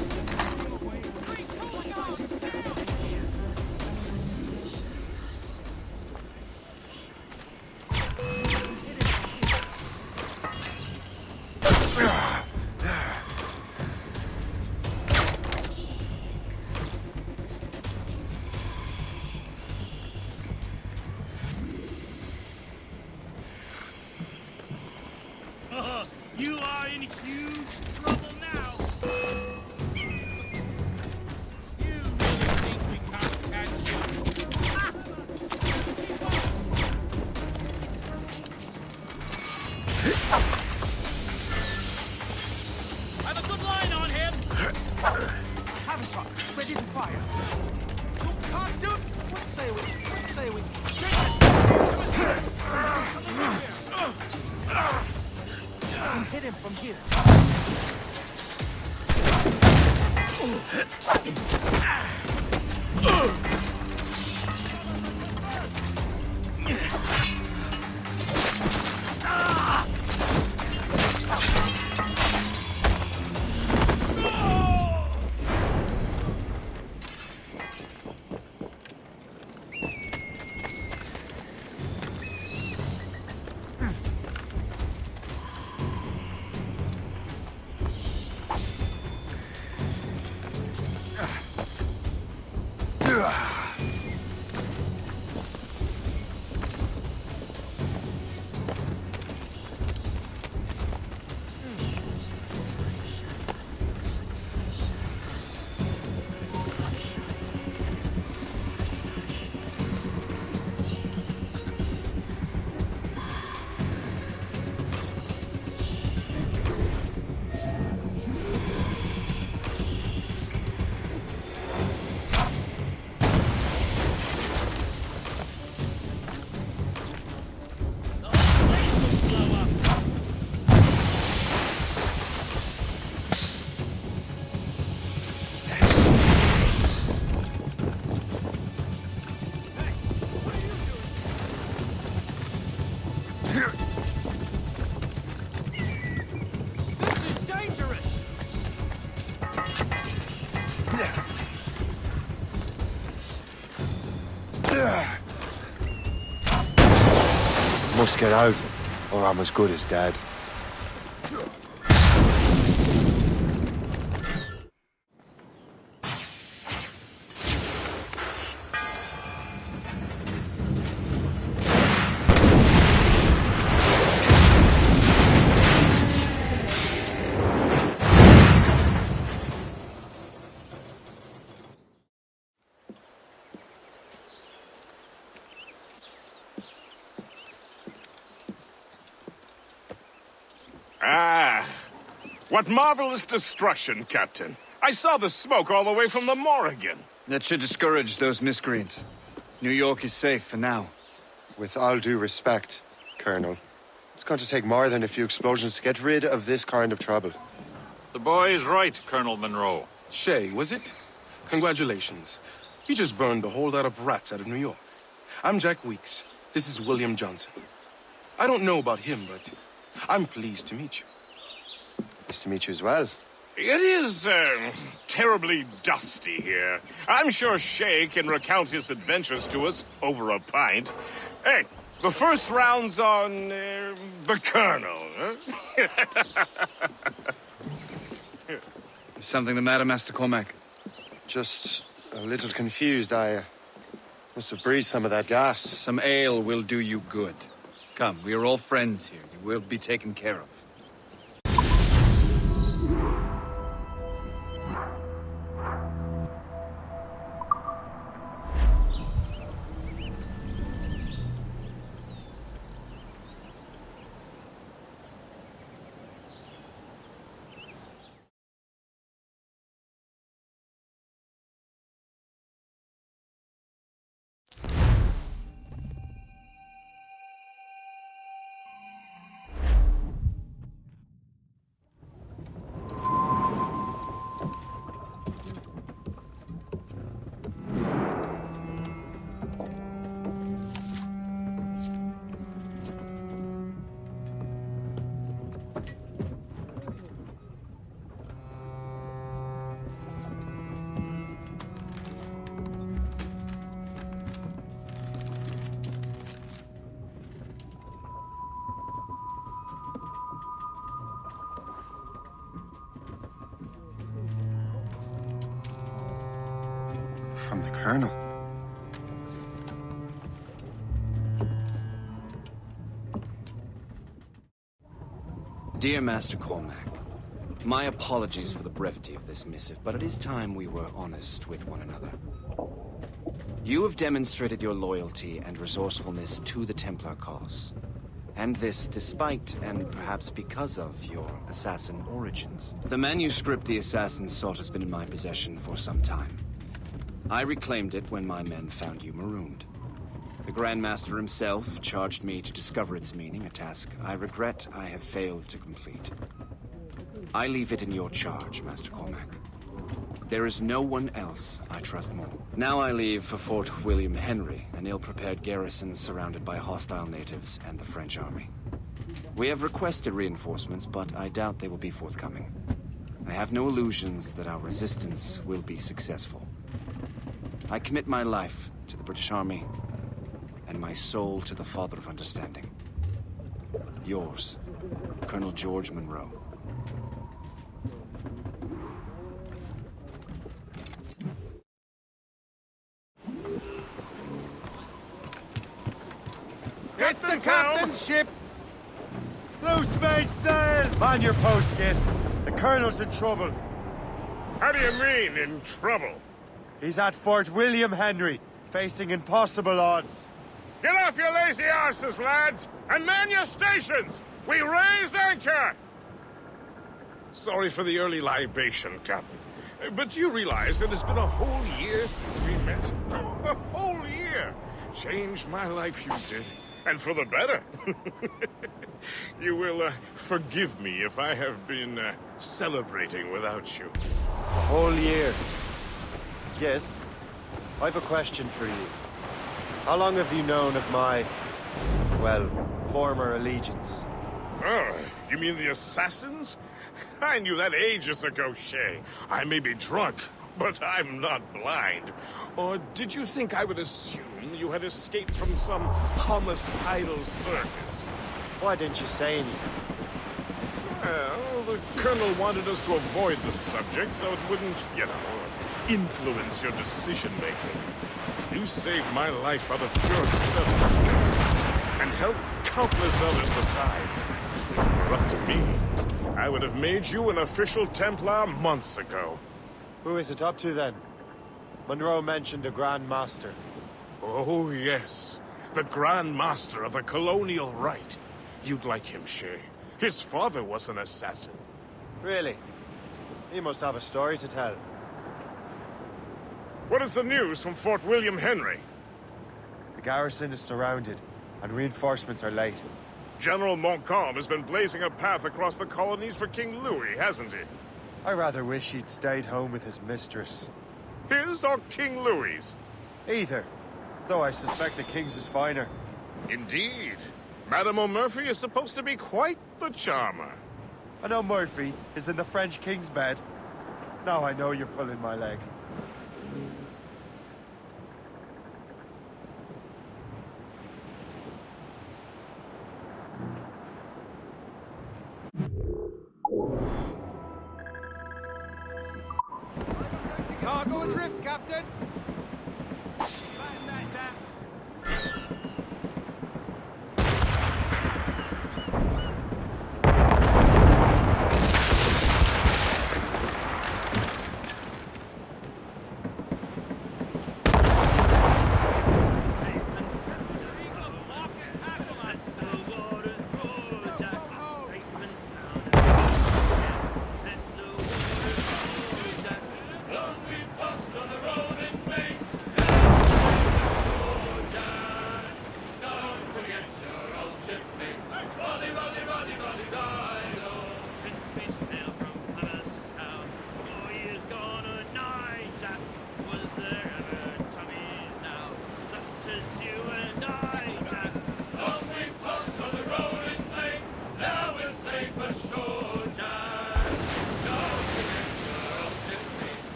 You are in huge trouble now! You really think we can't catch you? I have a good line on him! I have a shot, ready to fire. You can't do it! What say we? What say we? Hit him from here. Must get out, or I'm as good as dead. Ah, what marvelous destruction, Captain. I saw the smoke all the way from the Morrigan. That should discourage those miscreants. New York is safe for now. With all due respect, Colonel, it's going to take more than a few explosions to get rid of this kind of trouble. The boy is right, Colonel Monroe. Shay, was it? Congratulations. You just burned a whole lot of rats out of New York. I'm Jack Weeks. This is William Johnson. I don't know about him, but I'm pleased to meet you. Nice to meet you as well. It is, terribly dusty here. I'm sure Shay can recount his adventures to us over a pint. Hey, the first round's on, the Colonel, huh? Is something the matter, Master Cormac? Just a little confused. I must have breathed some of that gas. Some ale will do you good. Come, we are all friends here. You will be taken care of. From the Colonel. Dear Master Cormac, my apologies for the brevity of this missive, but it is time we were honest with one another. You have demonstrated your loyalty and resourcefulness to the Templar cause. And this despite, and perhaps because of, your assassin origins. The manuscript the assassin sought has been in my possession for some time. I reclaimed it when my men found you marooned. The Grand Master himself charged me to discover its meaning, a task I regret I have failed to complete. I leave it in your charge, Master Cormac. There is no one else I trust more. Now I leave for Fort William Henry, an ill-prepared garrison surrounded by hostile natives and the French army. We have requested reinforcements, but I doubt they will be forthcoming. I have no illusions that our resistance will be successful. I commit my life to the British Army, and my soul to the Father of Understanding. Yours, Colonel George Monroe. It's the captain's ship! Loose mainsail! Man your post, Gist. The Colonel's in trouble. How do you mean, in trouble? He's at Fort William Henry, facing impossible odds. Get off your lazy arses, lads, and man your stations! We raise anchor! Sorry for the early libation, Captain. But you realize that it's been a whole year since we met? A whole year! Changed my life, you did. And for the better. You will forgive me if I have been celebrating without you. A whole year. Yes, I've a question for you. How long have you known of my, well, former allegiance? Oh, you mean the assassins? I knew that ages ago, Shay. I may be drunk, But I'm not blind. Or did you think I would assume you had escaped from some homicidal circus? Why didn't you say anything? Well, the Colonel wanted us to avoid the subject so it wouldn't, influence your decision-making. You saved my life out of pure selfless instinct, and helped countless others besides. If it were up to me, I would have made you an official Templar months ago. Who is it up to, then? Monroe mentioned a Grand Master. Oh, yes. The Grand Master of the Colonial Rite. You'd like him, Shay. His father was an assassin. Really? He must have a story to tell. What is the news from Fort William Henry? The garrison is surrounded, and reinforcements are late. General Montcalm has been blazing a path across the colonies for King Louis, hasn't he? I rather wish he'd stayed home with his mistress. His or King Louis's? Either. Though I suspect the King's is finer. Indeed. Madame O'Murphy is supposed to be quite the charmer. I know Murphy is in the French King's bed. Now I know you're pulling my leg. Cargo adrift, Captain! Find that tap.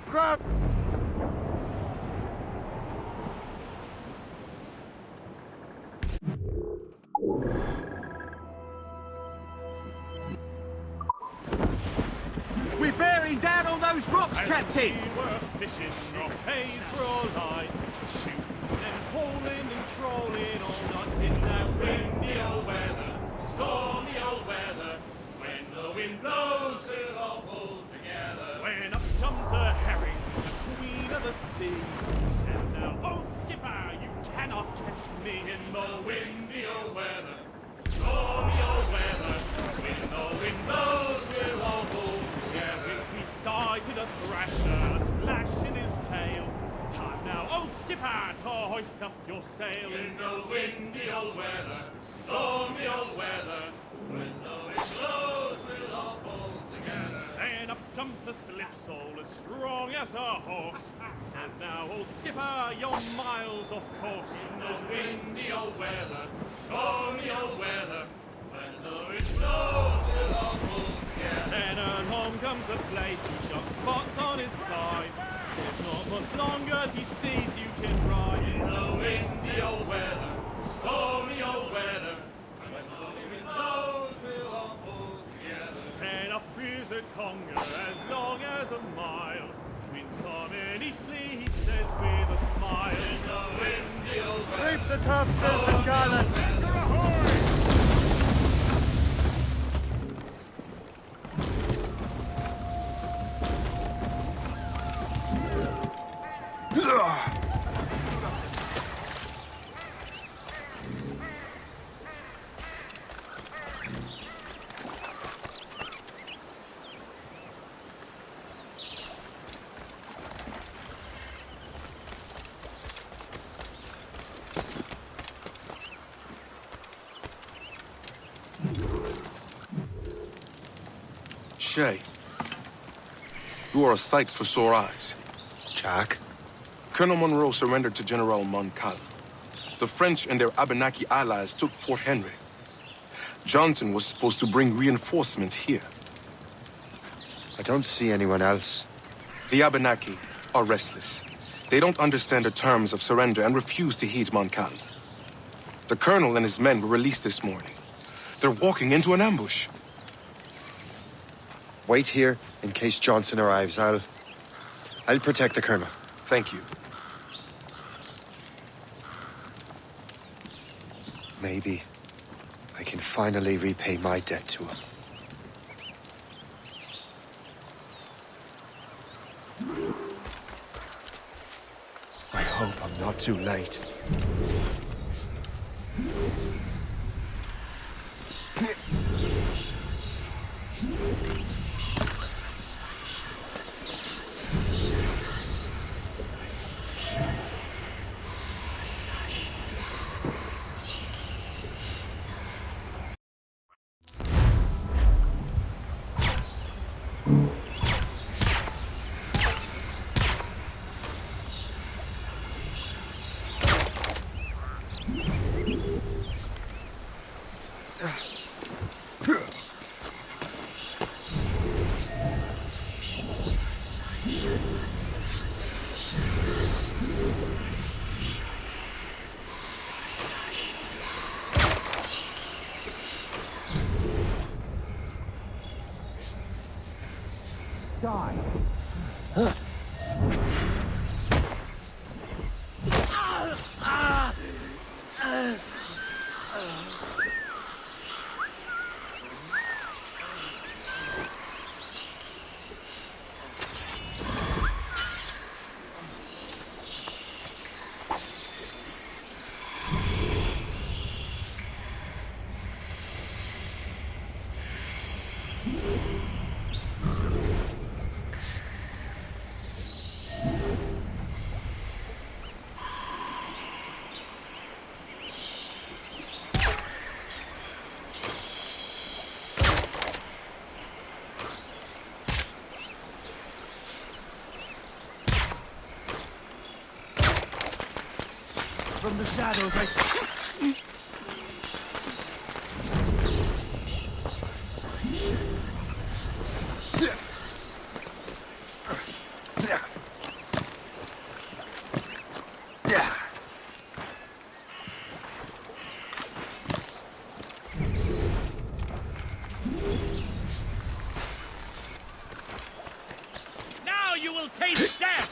Grab! We're bearing down on those rocks, Captain! Fishes, shots, haze, line, shooting and hauling and trolling all night in that windy old weather, stormy old weather. When the wind blows, we'll all pull together. When up jumped a herring, the queen of the sea, says now, "Old skipper, you cannot catch me in the windy old weather, stormy old weather. When the wind blows, we'll all pull together." We sighted a thrasher, a slash in his tail. Time now, old skipper, to hoist up your sail in the windy old weather, stormy old weather. When the wind blows, we'll all pull together. And up jumps a slipsail as strong as a horse. Says now, old skipper, you're miles off course. In the windy old weather, stormy old weather. When the wind blows, we'll all pull together. And along comes a place who's got spots on his side. Says not much longer he sees you can ride. In the windy old weather, stormy old weather. When the wind blows, we'll all pull together. And up is a conger as long as a mile. Wind's coming eastly, he says with a smile. In the windy old weather. Reef the topsails and gallants! Shay, you are a sight for sore eyes. Jack? Colonel Monroe surrendered to General Montcalm. The French and their Abenaki allies took Fort Henry. Johnson was supposed to bring reinforcements here. I don't see anyone else. The Abenaki are restless. They don't understand the terms of surrender and refuse to heed Montcalm. The colonel and his men were released this morning. They're walking into an ambush. Wait here in case Johnson arrives. I'll protect the colonel. Thank you. Maybe I can finally repay my debt to him. I hope I'm not too late. From the shadows, Now you will taste death!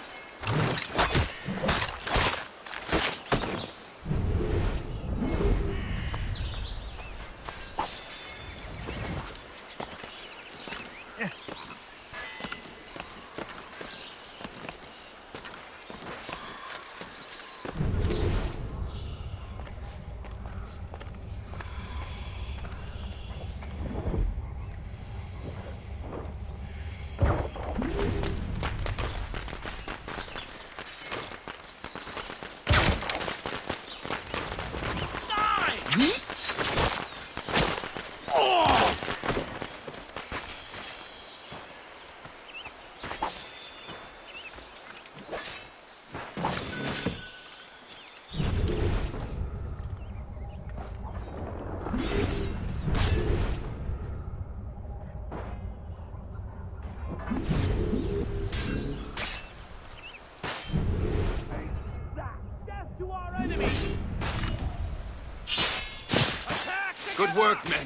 Good work, men.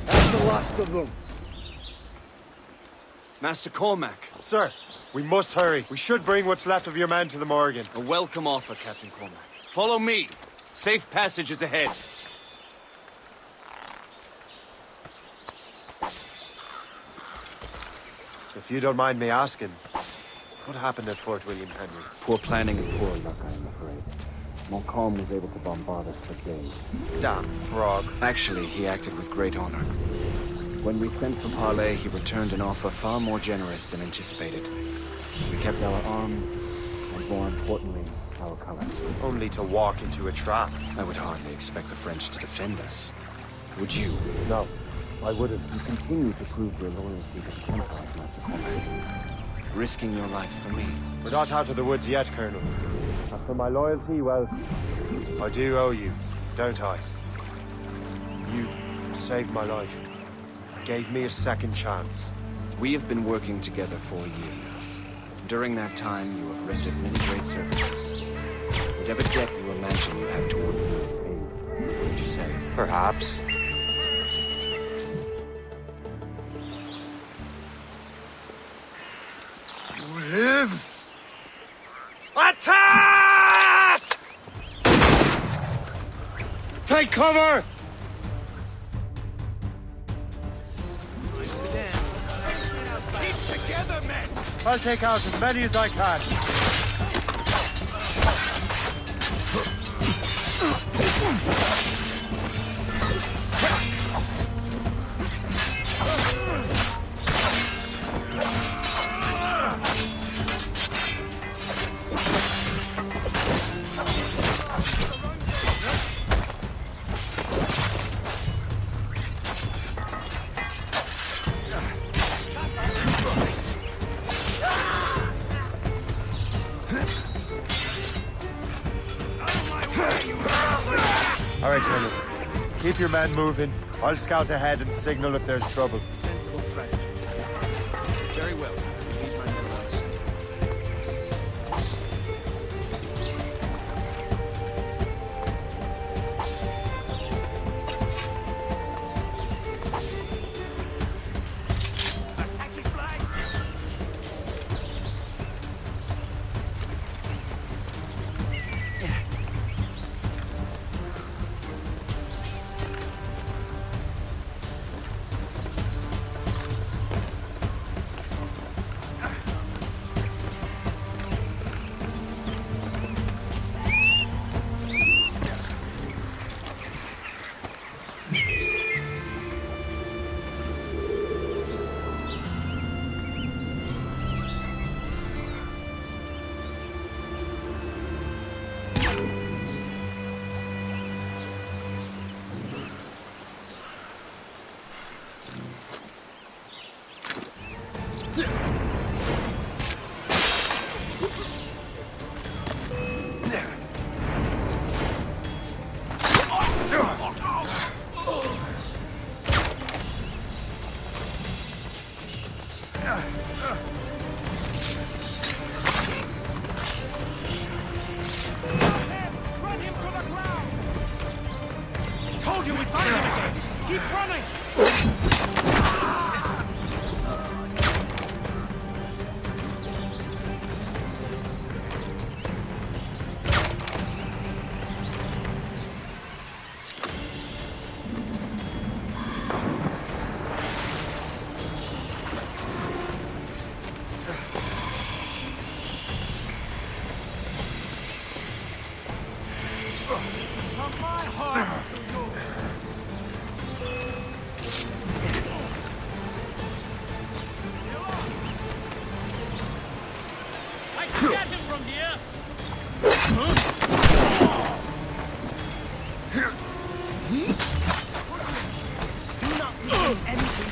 That's the last of them. Master Cormac. Sir, we must hurry. We should bring what's left of your men to the Morrigan. A welcome offer, Captain Cormac. Follow me. Safe passage is ahead. If you don't mind me asking, what happened at Fort William Henry? Poor planning and poor luck, I am afraid. Montcalm was able to bombard us for days. Damn frog. Actually, he acted with great honor. When we sent for parley, he returned an offer far more generous than anticipated. We kept our arms, and more importantly, our portcullis. Only to walk into a trap. I would hardly expect the French to defend us. Would you? No, I wouldn't. You continue to prove your loyalty to the Templars, Master Cormac. Risking your life for me. We're not out of the woods yet, Colonel. As for my loyalty, well, I do owe you, don't I? You saved my life. Gave me a second chance. We have been working together for a year now. During that time, you have rendered many great services. Whatever debt you imagine you have toward me, what would you say? Perhaps. You live! Attack! Take cover! Keep together, men! I'll take out as many as I can. All right, Colonel. Keep your men moving. I'll scout ahead and signal if there's trouble. Very well. Lead my men outside. Told you we'd find him again! Keep running! From my heart to yours! I can get him from here! Do not leave anything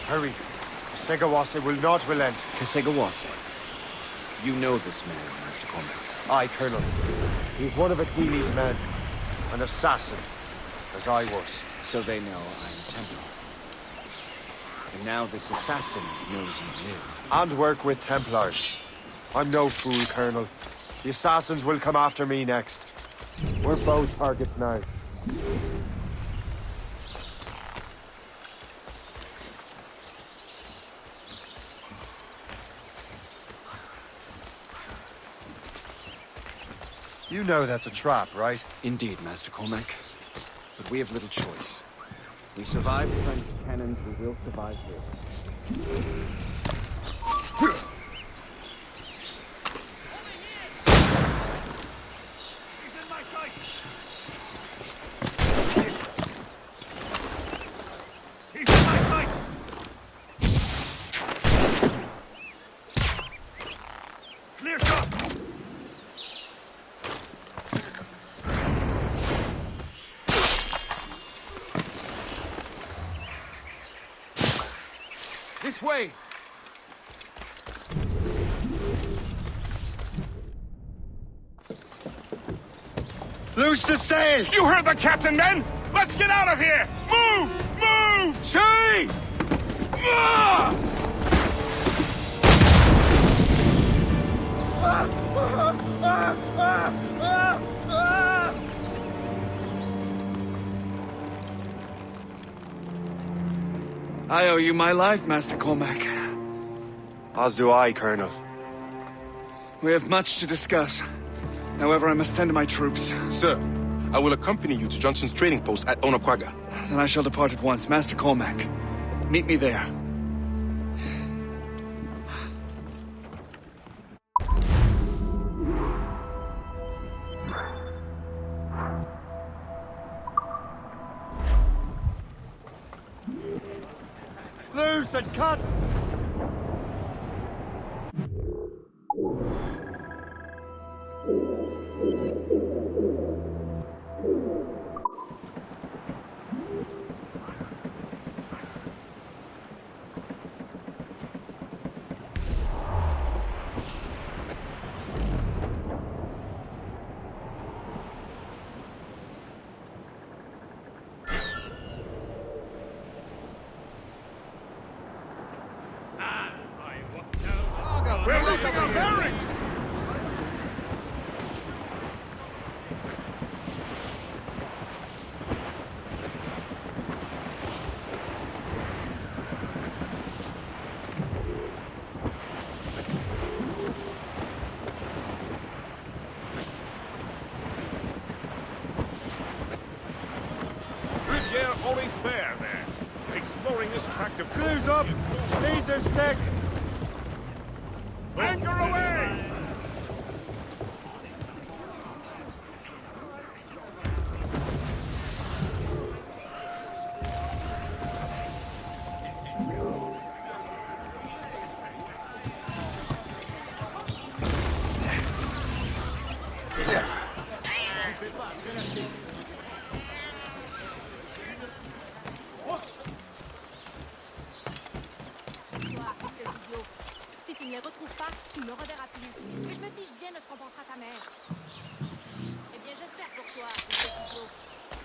Hurry. Segawase will not relent. Kesegawase. You know this man, Master Cormac. Aye, Colonel. He's one of Achilles' men. An assassin, as I was. So they know I'm Templar. And now this assassin knows you live. And work with Templars. I'm no fool, Colonel. The assassins will come after me next. We're both targets now. You know that's a trap, right? Indeed, Master Cormac. But we have little choice. We survived the French cannons, we will survive this. This way! Loose the sails! You heard the captain, men! Let's get out of here! Move! Move! Shay! Ah! I owe you my life, Master Cormac. As do I, Colonel. We have much to discuss. However, I must tend to my troops. Sir, I will accompany you to Johnson's trading post at Onaqaga. Then I shall depart at once. Master Cormac, meet me there. Loose and cut! We're losing our bearings! Riviere only fair there. Exploring this tract of... Clues up! These are sticks! Anchor away! Si tu ne les retrouves pas, tu ne me reverras plus. Et je me fiche bien de ce qu'on pensera ta mère. Eh bien, j'espère pour toi, petit Flo.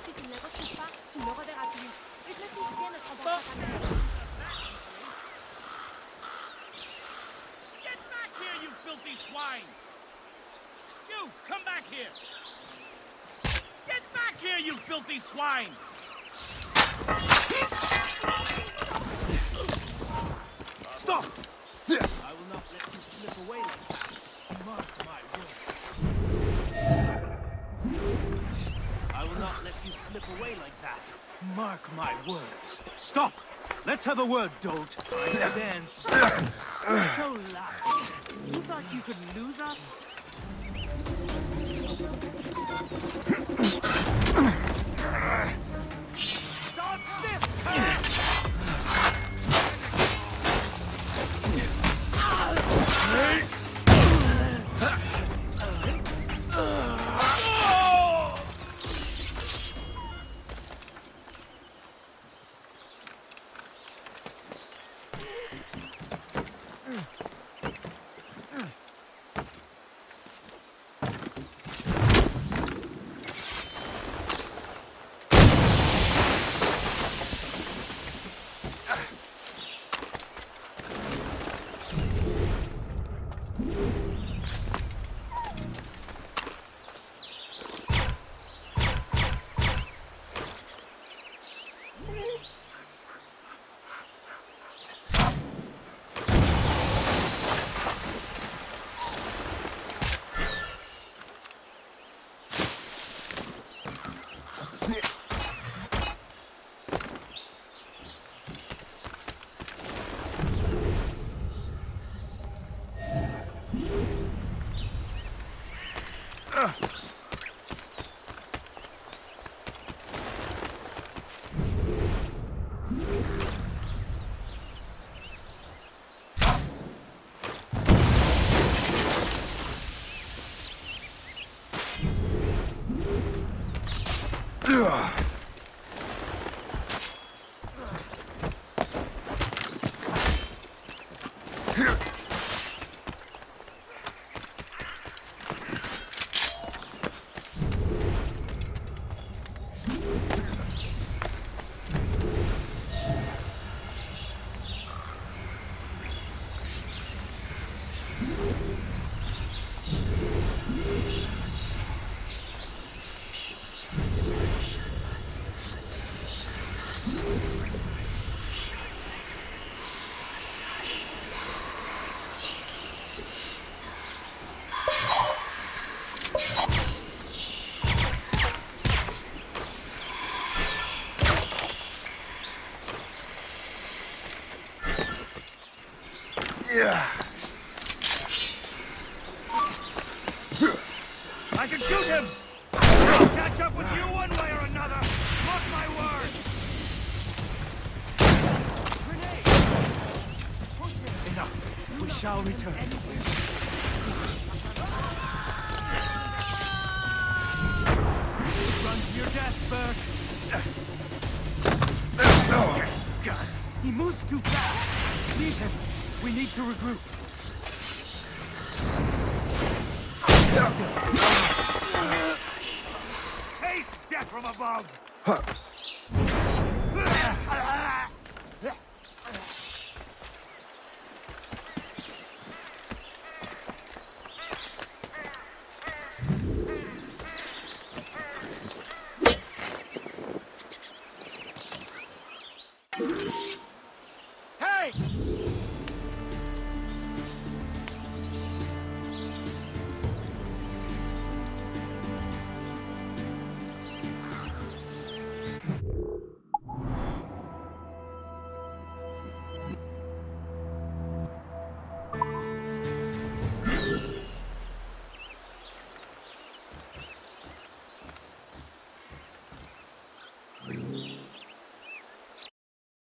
Si tu ne les retrouves pas, tu ne me reverras plus. Et je me fiche bien de ce qu'on pensera ta mère. Get back here, you filthy swine! You, come back here! Get back here, you filthy swine! Stop! I will not let you slip away like that. Mark my words. I will not let you slip away like that. Mark my words. Stop! Let's have a word, Dolt. I stand split. You're so loud. You thought you could lose us? Stop this! Yeah. I can shoot him! I'll catch up with you one way or another! Mark my word! Grenade! Enough. We shall return. Run to your death, Burke! God, he moves too fast! Leave him! We need to regroup. Taste death from above!